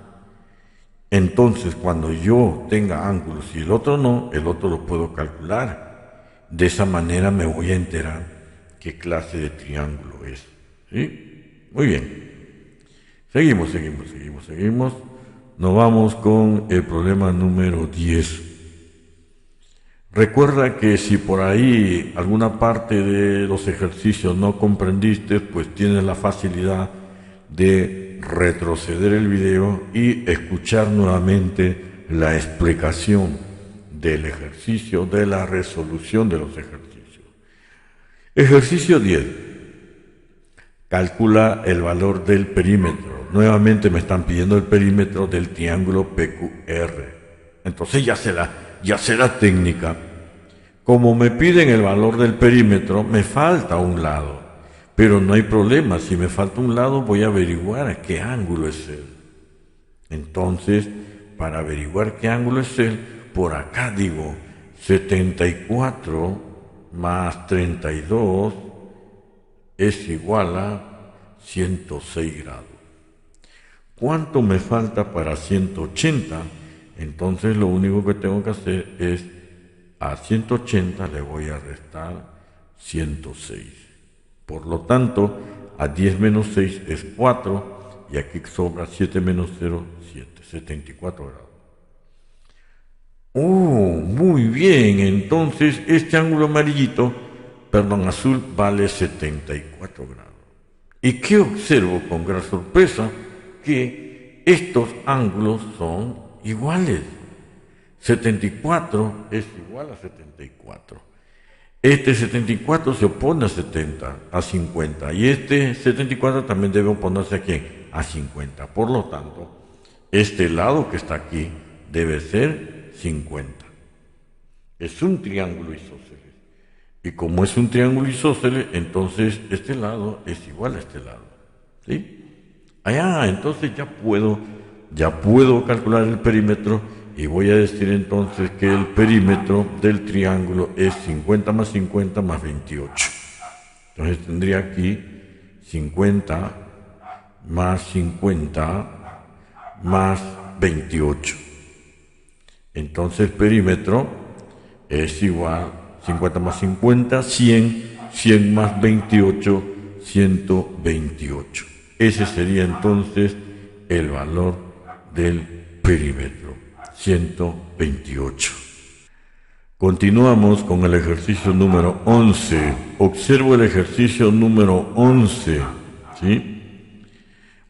Entonces, cuando yo tenga ángulos y el otro no, el otro lo puedo calcular. De esa manera me voy a enterar qué clase de triángulo es. ¿Sí? Muy bien. Seguimos. Nos vamos con el problema número 10. Recuerda que si por ahí alguna parte de los ejercicios no comprendiste, pues tienes la facilidad de retroceder el video y escuchar nuevamente la explicación del ejercicio, de la resolución de los ejercicios. Ejercicio 10. Calcula el valor del perímetro. Nuevamente me están pidiendo el perímetro del triángulo PQR. Entonces ya sé la técnica. Como me piden el valor del perímetro, me falta un lado. Pero no hay problema, si me falta un lado voy a averiguar a qué ángulo es él. Entonces, para averiguar qué ángulo es él, por acá digo 74 más 32 es igual a 106 grados. ¿Cuánto me falta para 180? Entonces lo único que tengo que hacer es a 180 le voy a restar 106. Por lo tanto, a 10 menos 6 es 4 y aquí sobra 7 menos 0, 7, 74 grados. Muy bien, entonces este ángulo azul vale 74 grados. ¿Y qué observo con gran sorpresa? Que estos ángulos son iguales. 74 es igual a 74. Este 74 se opone a 70, a 50. Y este 74 también debe oponerse a ¿quién? A 50. Por lo tanto, este lado que está aquí debe ser 50. Es un triángulo isósceles. Y como es un triángulo isósceles, entonces este lado es igual a este lado. ¿Sí? Entonces ya puedo calcular el perímetro y voy a decir entonces que el perímetro del triángulo es 50 más 50 más 28. Entonces tendría aquí 50 más 50 más 28. Entonces el perímetro es igual 50 más 50, 100, 100 más 28, 128. Ese sería entonces el valor del perímetro, 128. Continuamos con el ejercicio número 11. Observo el ejercicio número 11. ¿Sí?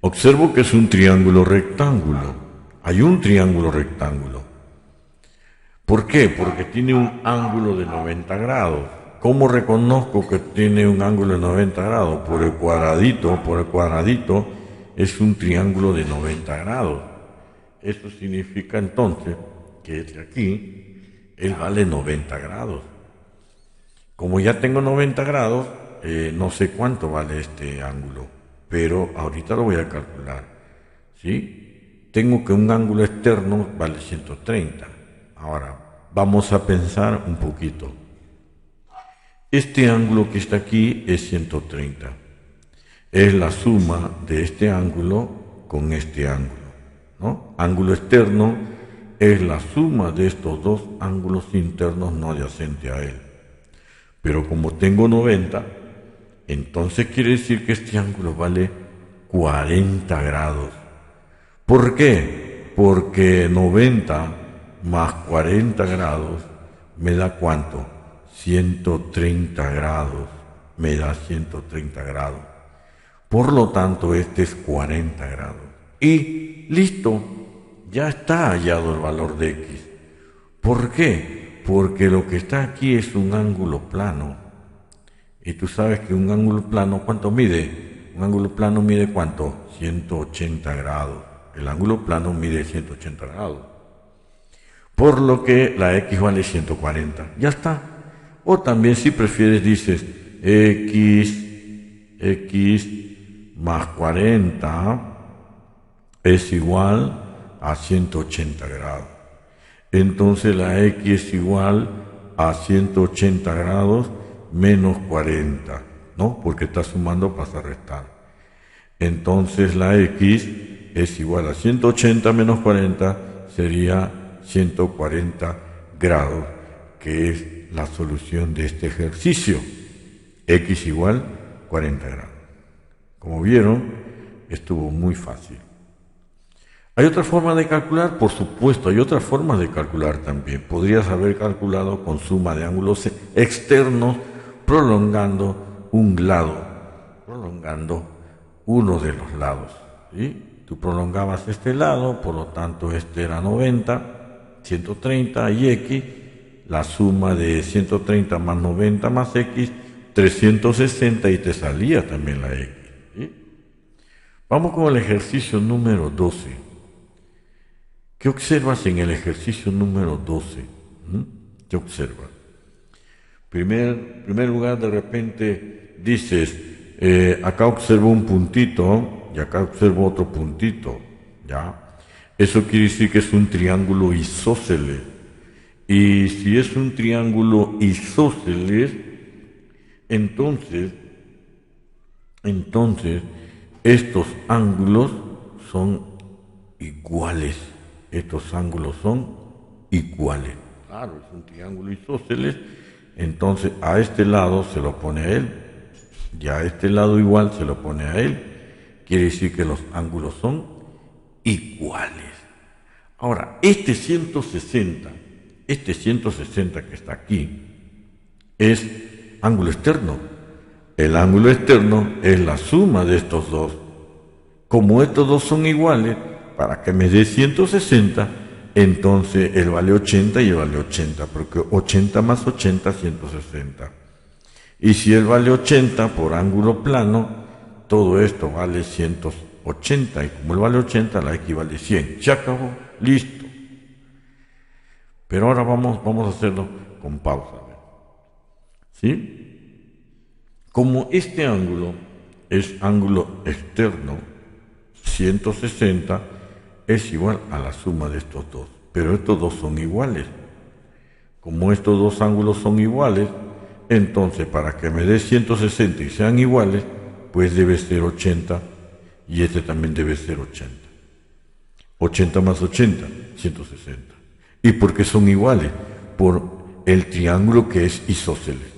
Observo que es un triángulo rectángulo. Hay un triángulo rectángulo. ¿Por qué? Porque tiene un ángulo de 90 grados. ¿Cómo reconozco que tiene un ángulo de 90 grados? Por el cuadradito es un triángulo de 90 grados. Eso significa entonces que este aquí, él vale 90 grados. Como ya tengo 90 grados, no sé cuánto vale este ángulo, pero ahorita lo voy a calcular. ¿Sí? Tengo que un ángulo externo vale 130. Ahora, vamos a pensar un poquito. Este ángulo que está aquí es 130. Es la suma de este ángulo con este ángulo, ¿no? Ángulo externo es la suma de estos dos ángulos internos no adyacentes a él. Pero como tengo 90, entonces quiere decir que este ángulo vale 40 grados. ¿Por qué? Porque 90 más 40 grados me da ¿cuánto? 130 grados. Me da 130 grados. Por lo tanto, este es 40 grados. Y listo, ya está hallado el valor de X. ¿Por qué? Porque lo que está aquí es un ángulo plano. Y tú sabes que un ángulo plano, ¿cuánto mide? Un ángulo plano mide ¿cuánto? 180 grados. El ángulo plano mide 180 grados. Por lo que la X vale 140. Ya está. O también si prefieres dices X más 40 es igual a 180 grados. Entonces la X es igual a 180 grados menos 40, ¿no? Porque está sumando para restar. Entonces la X es igual a 180 menos 40, sería 140 grados, que es la solución de este ejercicio. X igual 40 grados. Como vieron, estuvo muy fácil. ¿Hay otra forma de calcular? Por supuesto, hay otras formas de calcular también. Podrías haber calculado con suma de ángulos externos prolongando un lado, prolongando uno de los lados. ¿Sí? Tú prolongabas este lado, por lo tanto este era 90, 130 y X, la suma de 130 más 90 más X, 360 y te salía también la X. ¿Sí? Vamos con el ejercicio número 12. ¿Qué observas en el ejercicio número 12? ¿Qué observas? Primer lugar, de repente dices, acá observo un puntito y acá observo otro puntito, ¿ya? Eso quiere decir que es un triángulo isósceles. Y si es un triángulo isósceles, entonces estos ángulos son iguales. Estos ángulos son iguales. Claro, es un triángulo isósceles, entonces a este lado se lo pone a él, y a este lado igual se lo pone a él. Quiere decir que los ángulos son iguales. Ahora, este 160 que está aquí, es ángulo externo. El ángulo externo es la suma de estos dos. Como estos dos son iguales, para que me dé 160, entonces él vale 80 y él vale 80, porque 80 más 80, 160. Y si él vale 80 por ángulo plano, todo esto vale 180, y como él vale 80, la X vale 100. Se acabó, listo. Pero ahora vamos a hacerlo con pausa. ¿Sí? Como este ángulo es ángulo externo, 160 es igual a la suma de estos dos, pero estos dos son iguales. Como estos dos ángulos son iguales, entonces para que me dé 160 y sean iguales, pues debe ser 80 y este también debe ser 80. 80 más 80, 160. ¿Y por qué son iguales? Por el triángulo que es isósceles.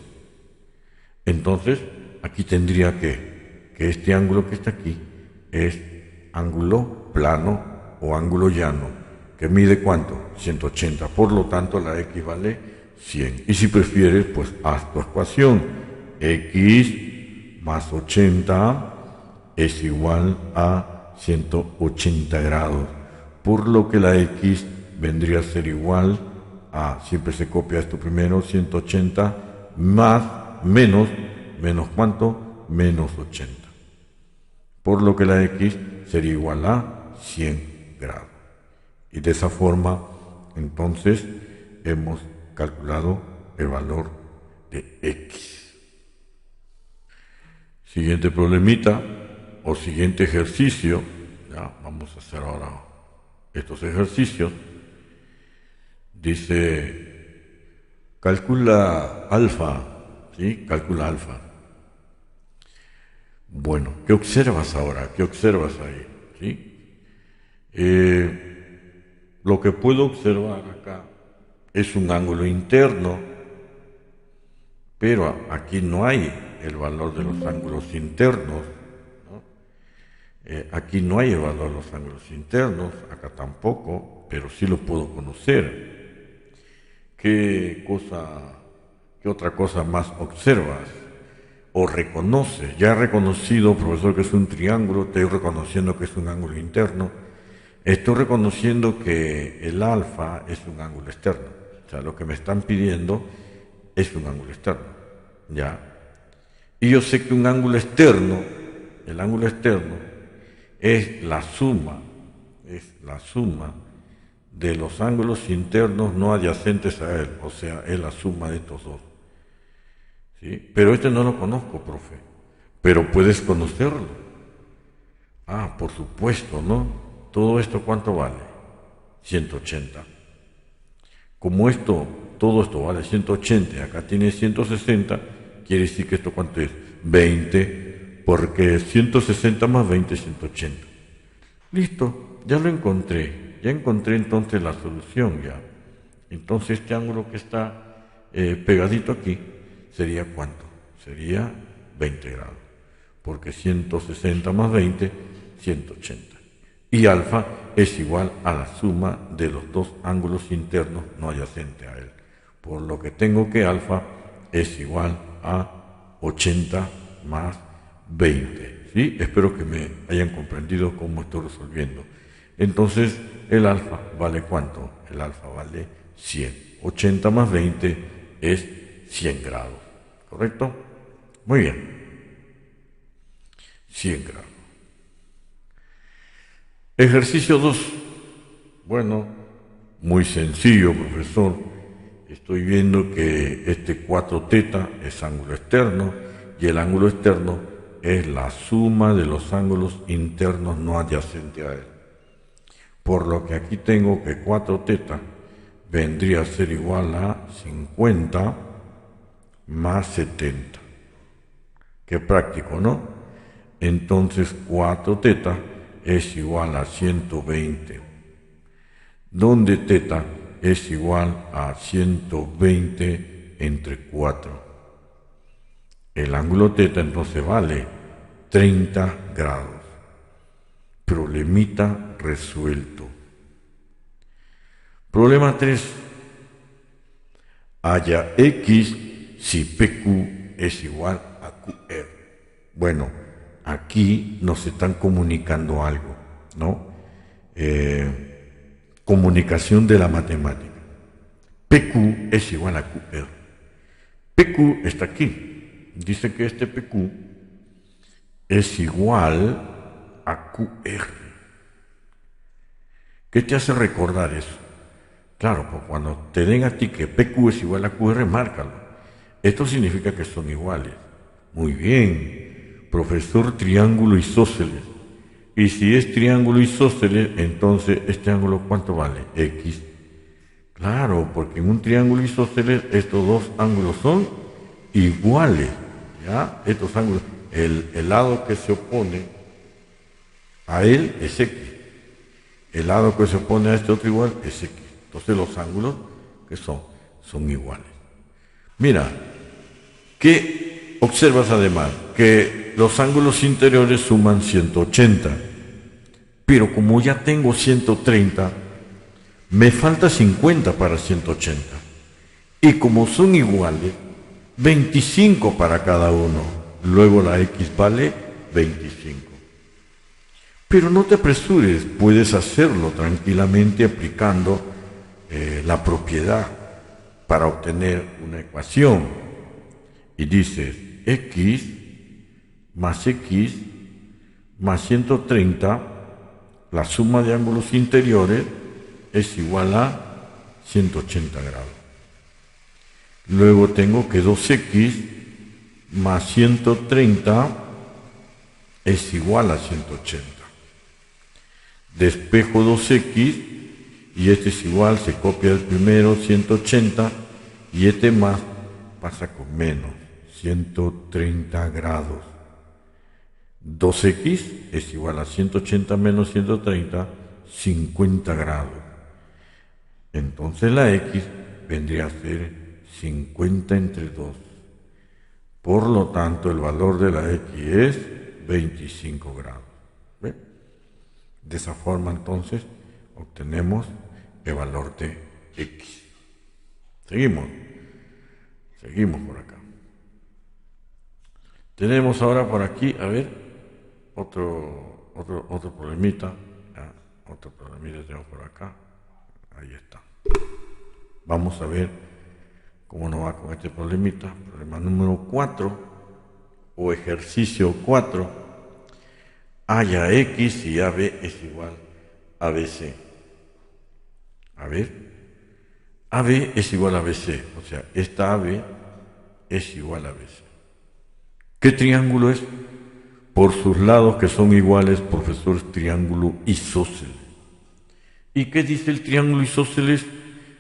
Entonces, aquí tendría que este ángulo que está aquí es ángulo plano o ángulo llano, que mide ¿cuánto? 180. Por lo tanto, la X vale 100. Y si prefieres, pues haz tu ecuación. X más 80 es igual a 180 grados. Por lo que la X vendría a ser igual a, siempre se copia esto primero, 180 más, menos ¿cuánto? Menos 80. Por lo que la X sería igual a 100 grados. Y de esa forma, entonces, hemos calculado el valor de X. Siguiente problemita o siguiente ejercicio. Ya, vamos a hacer ahora estos ejercicios. Dice, calcula alfa, ¿sí? Calcula alfa. Bueno, ¿qué observas ahora? ¿Qué observas ahí? ¿Sí? Lo que puedo observar acá es un ángulo interno, pero aquí no hay el valor de los ángulos internos, ¿no? Aquí no hay el valor de los ángulos internos, acá tampoco, pero sí lo puedo conocer. ¿Qué otra cosa más observas o reconoces? Ya he reconocido, profesor, que es un triángulo, estoy reconociendo que es un ángulo interno. Estoy reconociendo que el alfa es un ángulo externo. O sea, lo que me están pidiendo es un ángulo externo. ¿Ya? Y yo sé que un ángulo externo, el ángulo externo, es la suma de los ángulos internos no adyacentes a él. O sea, es la suma de estos dos. ¿Sí? Pero este no lo conozco, profe. Pero puedes conocerlo. Ah, por supuesto, ¿no? ¿todo esto cuánto vale? 180. Como todo esto vale 180 y acá tiene 160, quiere decir que esto cuánto es? 20, porque 160 más 20 es 180. Listo, ya lo encontré. Ya encontré entonces la solución ya. Entonces este ángulo que está pegadito aquí sería ¿cuánto? Sería 20 grados, porque 160 más 20, 180. Y alfa es igual a la suma de los dos ángulos internos no adyacentes a él. Por lo que tengo que alfa es igual a 80 más 20. ¿Sí? Espero que me hayan comprendido cómo estoy resolviendo. Entonces, el alfa vale ¿cuánto? El alfa vale 100. 80 más 20 es 100 grados. ¿Correcto? Muy bien. 100 grados. Ejercicio 2. Bueno, muy sencillo, profesor. Estoy viendo que este 4θ es ángulo externo y el ángulo externo es la suma de los ángulos internos no adyacentes a él. Por lo que aquí tengo que 4θ vendría a ser igual a 50 más 70. Qué práctico, ¿no? Entonces 4θ es igual a 120, donde θ es igual a 120 entre 4. El ángulo θ entonces vale 30 grados. Problemita resuelto. Problema 3. Halla X si PQ es igual a QR. Bueno, aquí nos están comunicando algo, ¿no? Comunicación de la matemática. PQ es igual a QR. PQ está aquí. Dice que este PQ es igual a QR. ¿Qué te hace recordar eso? Claro, pues cuando te den a ti que PQ es igual a QR, márcalo. Esto significa que son iguales. Muy bien, profesor triángulo isósceles. Y si es triángulo isósceles, entonces este ángulo ¿cuánto vale? X. Claro, porque en un triángulo isósceles estos dos ángulos son iguales. ¿Ya? Estos ángulos, el lado que se opone a él es X. El lado que se opone a este otro igual es X. Entonces los ángulos que son iguales. Mira, ¿qué observas además? Que los ángulos interiores suman 180. Pero como ya tengo 130, me falta 50 para 180. Y como son iguales, 25 para cada uno. Luego la X vale 25. Pero no te apresures, puedes hacerlo tranquilamente aplicando la propiedad para obtener una ecuación. Y dices, X más 130, la suma de ángulos interiores es igual a 180 grados. Luego tengo que 2x más 130 es igual a 180. Despejo 2x y este es igual, se copia el primero, 180, y este más pasa con menos, 130 grados. 2x es igual a 180 menos 130, 50 grados. Entonces la x vendría a ser 50 entre 2. Por lo tanto, el valor de la x es 25 grados. ¿Ve? De esa forma, entonces, obtenemos el valor de x. Seguimos por acá. Tenemos ahora por aquí, a ver, otro problemita. Otro problemita tenemos por acá. Ahí está. Vamos a ver cómo nos va con este problemita. Problema número 4 o ejercicio 4. Halla X y AB es igual a BC. A ver, AB es igual a BC, o sea, esta AB es igual a BC. ¿Qué triángulo es? Por sus lados que son iguales, profesor, triángulo isósceles. ¿Y qué dice el triángulo isósceles?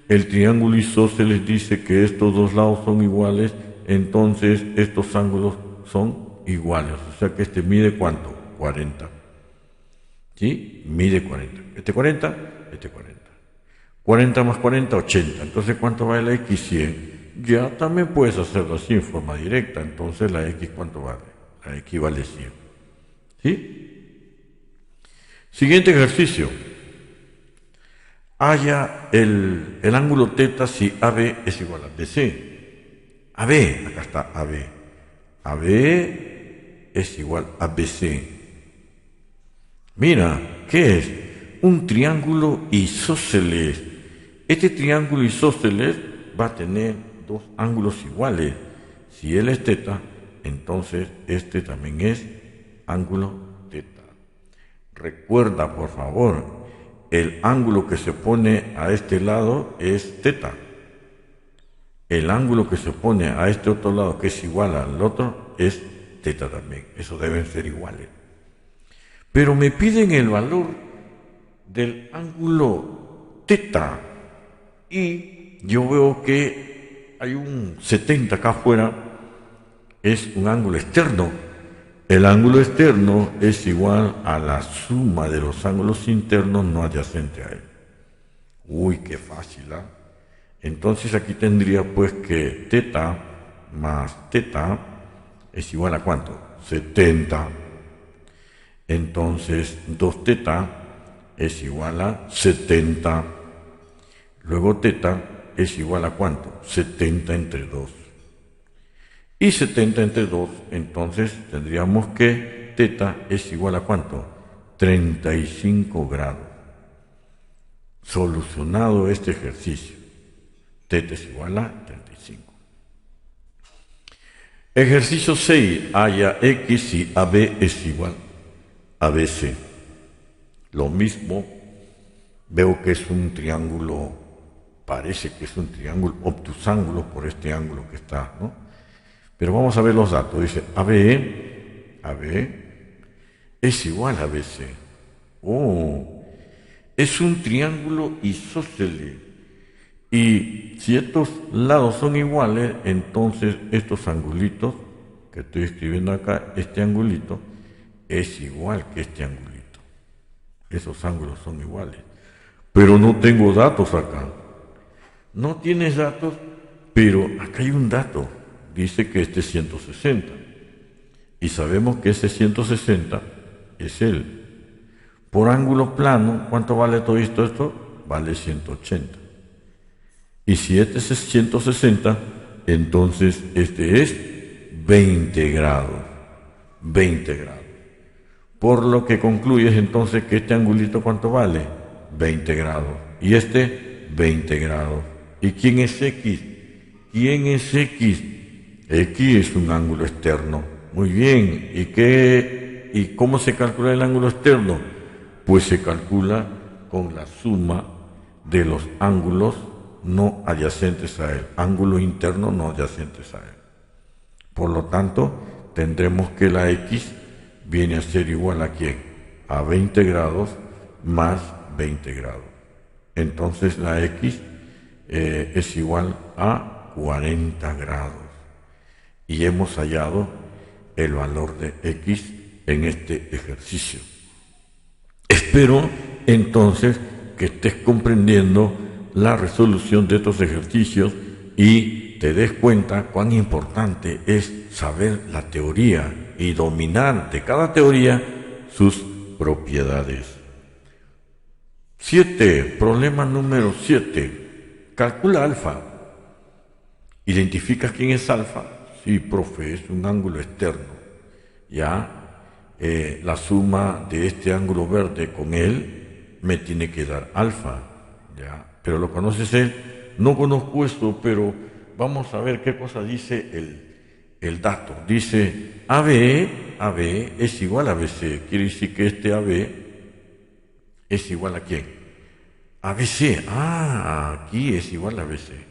El triángulo isósceles dice que estos dos lados son iguales, entonces estos ángulos son iguales. O sea que este mide ¿cuánto? 40. ¿Sí? Mide 40. Este 40, este 40. 40 más 40, 80. Entonces, ¿cuánto vale la X? 100. Ya también puedes hacerlo así en forma directa. Entonces, la X, ¿cuánto vale? La X vale 100. ¿Sí? Siguiente ejercicio. Halla el ángulo teta si AB es igual a BC. AB, acá está AB. AB es igual a BC. Mira, ¿qué es? Un triángulo isósceles. Este triángulo isósceles va a tener dos ángulos iguales. Si él es teta, entonces este también es ángulo teta. Recuerda, por favor, el ángulo que se pone a este lado es teta. El ángulo que se pone a este otro lado, que es igual al otro, es teta también. Eso deben ser iguales. Pero me piden el valor del ángulo teta y yo veo que hay un 70 acá afuera, es un ángulo externo. El ángulo externo es igual a la suma de los ángulos internos no adyacentes a él. Uy, qué fácil, ¿ah? Entonces aquí tendría pues que teta más teta es igual a ¿cuánto? 70. Entonces 2 teta es igual a 70. Luego teta es igual a ¿cuánto? 70 entre 2. Y 70 entre 2, entonces tendríamos que teta es igual a ¿cuánto? 35 grados. Solucionado este ejercicio. Teta es igual a 35. Ejercicio 6. Halla X si AB es igual a BC. Lo mismo, veo que es un triángulo, parece que es un triángulo obtusángulo por este ángulo que está, ¿no? Pero vamos a ver los datos. Dice AB es igual a BC. Oh, es un triángulo isósceles. Y si estos lados son iguales, entonces estos angulitos que estoy escribiendo acá, este angulito es igual que este angulito. Esos ángulos son iguales. Pero no tengo datos acá. No tienes datos, pero acá hay un dato. Dice que este es 160. Y sabemos que ese 160 es él. Por ángulo plano, ¿cuánto vale todo esto? Vale 180. Y si este es 160, entonces este es 20 grados. 20 grados. Por lo que concluyes entonces que este angulito ¿cuánto vale? 20 grados. Y este 20 grados. ¿Y quién es X? ¿Quién es X? X es un ángulo externo. Muy bien. ¿Y cómo se calcula el ángulo externo? Pues se calcula con la suma de los ángulos no adyacentes a él. Ángulo interno no adyacentes a él. Por lo tanto, tendremos que la X viene a ser igual a ¿quién? A 20 grados más 20 grados. Entonces la X es igual a 40 grados. Y hemos hallado el valor de X en este ejercicio. Espero entonces que estés comprendiendo la resolución de estos ejercicios y te des cuenta cuán importante es saber la teoría y dominar de cada teoría sus propiedades. 7. Problema número 7. Calcula alfa. ¿Identificas quién es alfa? Sí, profe, es un ángulo externo. Ya, la suma de este ángulo verde con él me tiene que dar alfa. Ya, pero lo conoces él. No conozco esto, pero vamos a ver qué cosa dice el dato. Dice AB es igual a BC. Quiere decir que este AB es igual a ¿quién? A BC. Ah, aquí es igual a BC.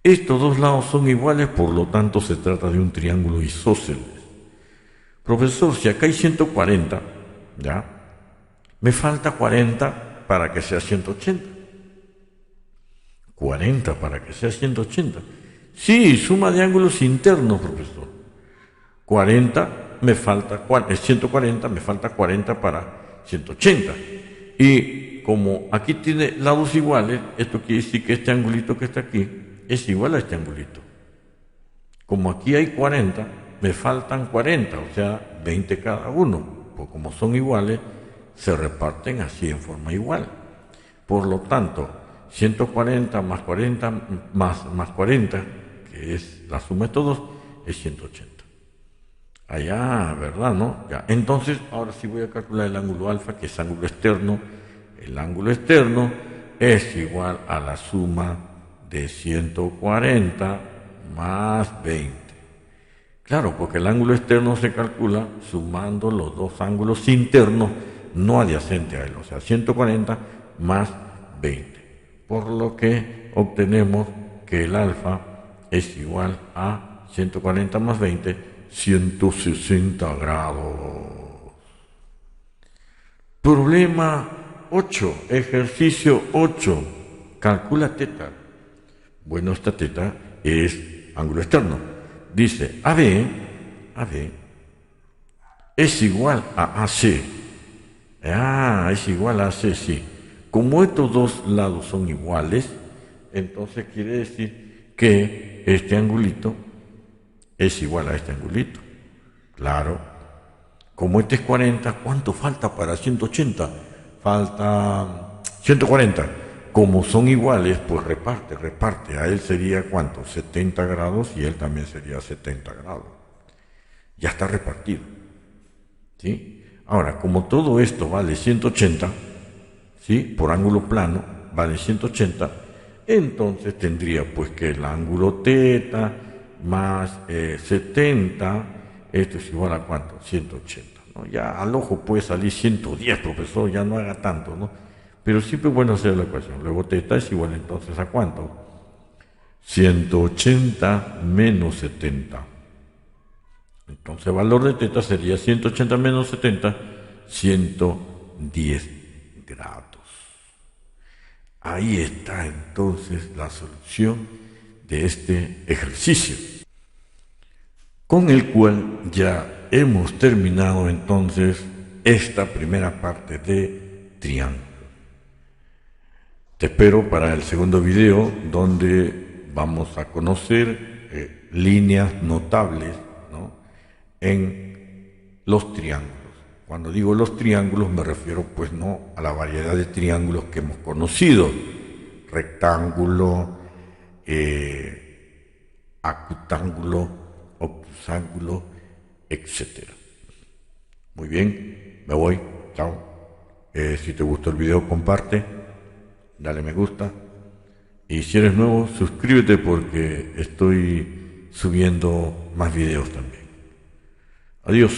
Estos dos lados son iguales, por lo tanto se trata de un triángulo isósceles. Profesor, si acá hay 140, ¿ya? Me falta 40 para que sea 180. 40 para que sea 180. Sí, suma de ángulos internos, profesor. 40 me falta, 140 me falta 40 para 180. Y como aquí tiene lados iguales, esto quiere decir que este angulito que está aquí es igual a este angulito. Como aquí hay 40, me faltan 40, o sea, 20 cada uno. Pues como son iguales, se reparten así en forma igual. Por lo tanto, 140 más 40 más 40, que es la suma de todos, es 180. Allá, ¿verdad? ¿No? Ya. Entonces, ahora sí voy a calcular el ángulo alfa, que es ángulo externo. El ángulo externo es igual a la suma de 140 más 20. Claro, porque el ángulo externo se calcula sumando los dos ángulos internos no adyacentes a él, o sea, 140 más 20. Por lo que obtenemos que el alfa es igual a 140 más 20, 160 grados. Problema 8, ejercicio 8. Calcula teta. Bueno, esta teta es ángulo externo. Dice AB es igual a AC. Es igual a AC, sí. Como estos dos lados son iguales, entonces quiere decir que este angulito es igual a este angulito. Claro. Como este es 40, ¿cuánto falta para 180? Falta 140. Como son iguales, pues reparte. A él sería ¿cuánto? 70 grados y él también sería 70 grados. Ya está repartido. ¿Sí? Ahora, como todo esto vale 180, ¿sí? Por ángulo plano vale 180, entonces tendría pues que el ángulo teta más 70, esto es igual a ¿cuánto? 180, ¿no? Ya al ojo puede salir 110, profesor, ya no haga tanto, ¿no? Pero siempre es bueno hacer la ecuación. Luego teta es igual entonces a ¿cuánto? 180 menos 70. Entonces el valor de teta sería 180 menos 70, 110 grados. Ahí está entonces la solución de este ejercicio, con el cual ya hemos terminado entonces esta primera parte de triángulo. Te espero para el segundo video, donde vamos a conocer líneas notables, ¿no?, en los triángulos. Cuando digo los triángulos me refiero pues no a la variedad de triángulos que hemos conocido, rectángulo, acutángulo, obtusángulo, etc. Muy bien, me voy, chao. Si te gustó el video, comparte, dale me gusta, y si eres nuevo, suscríbete porque estoy subiendo más videos también. Adiós.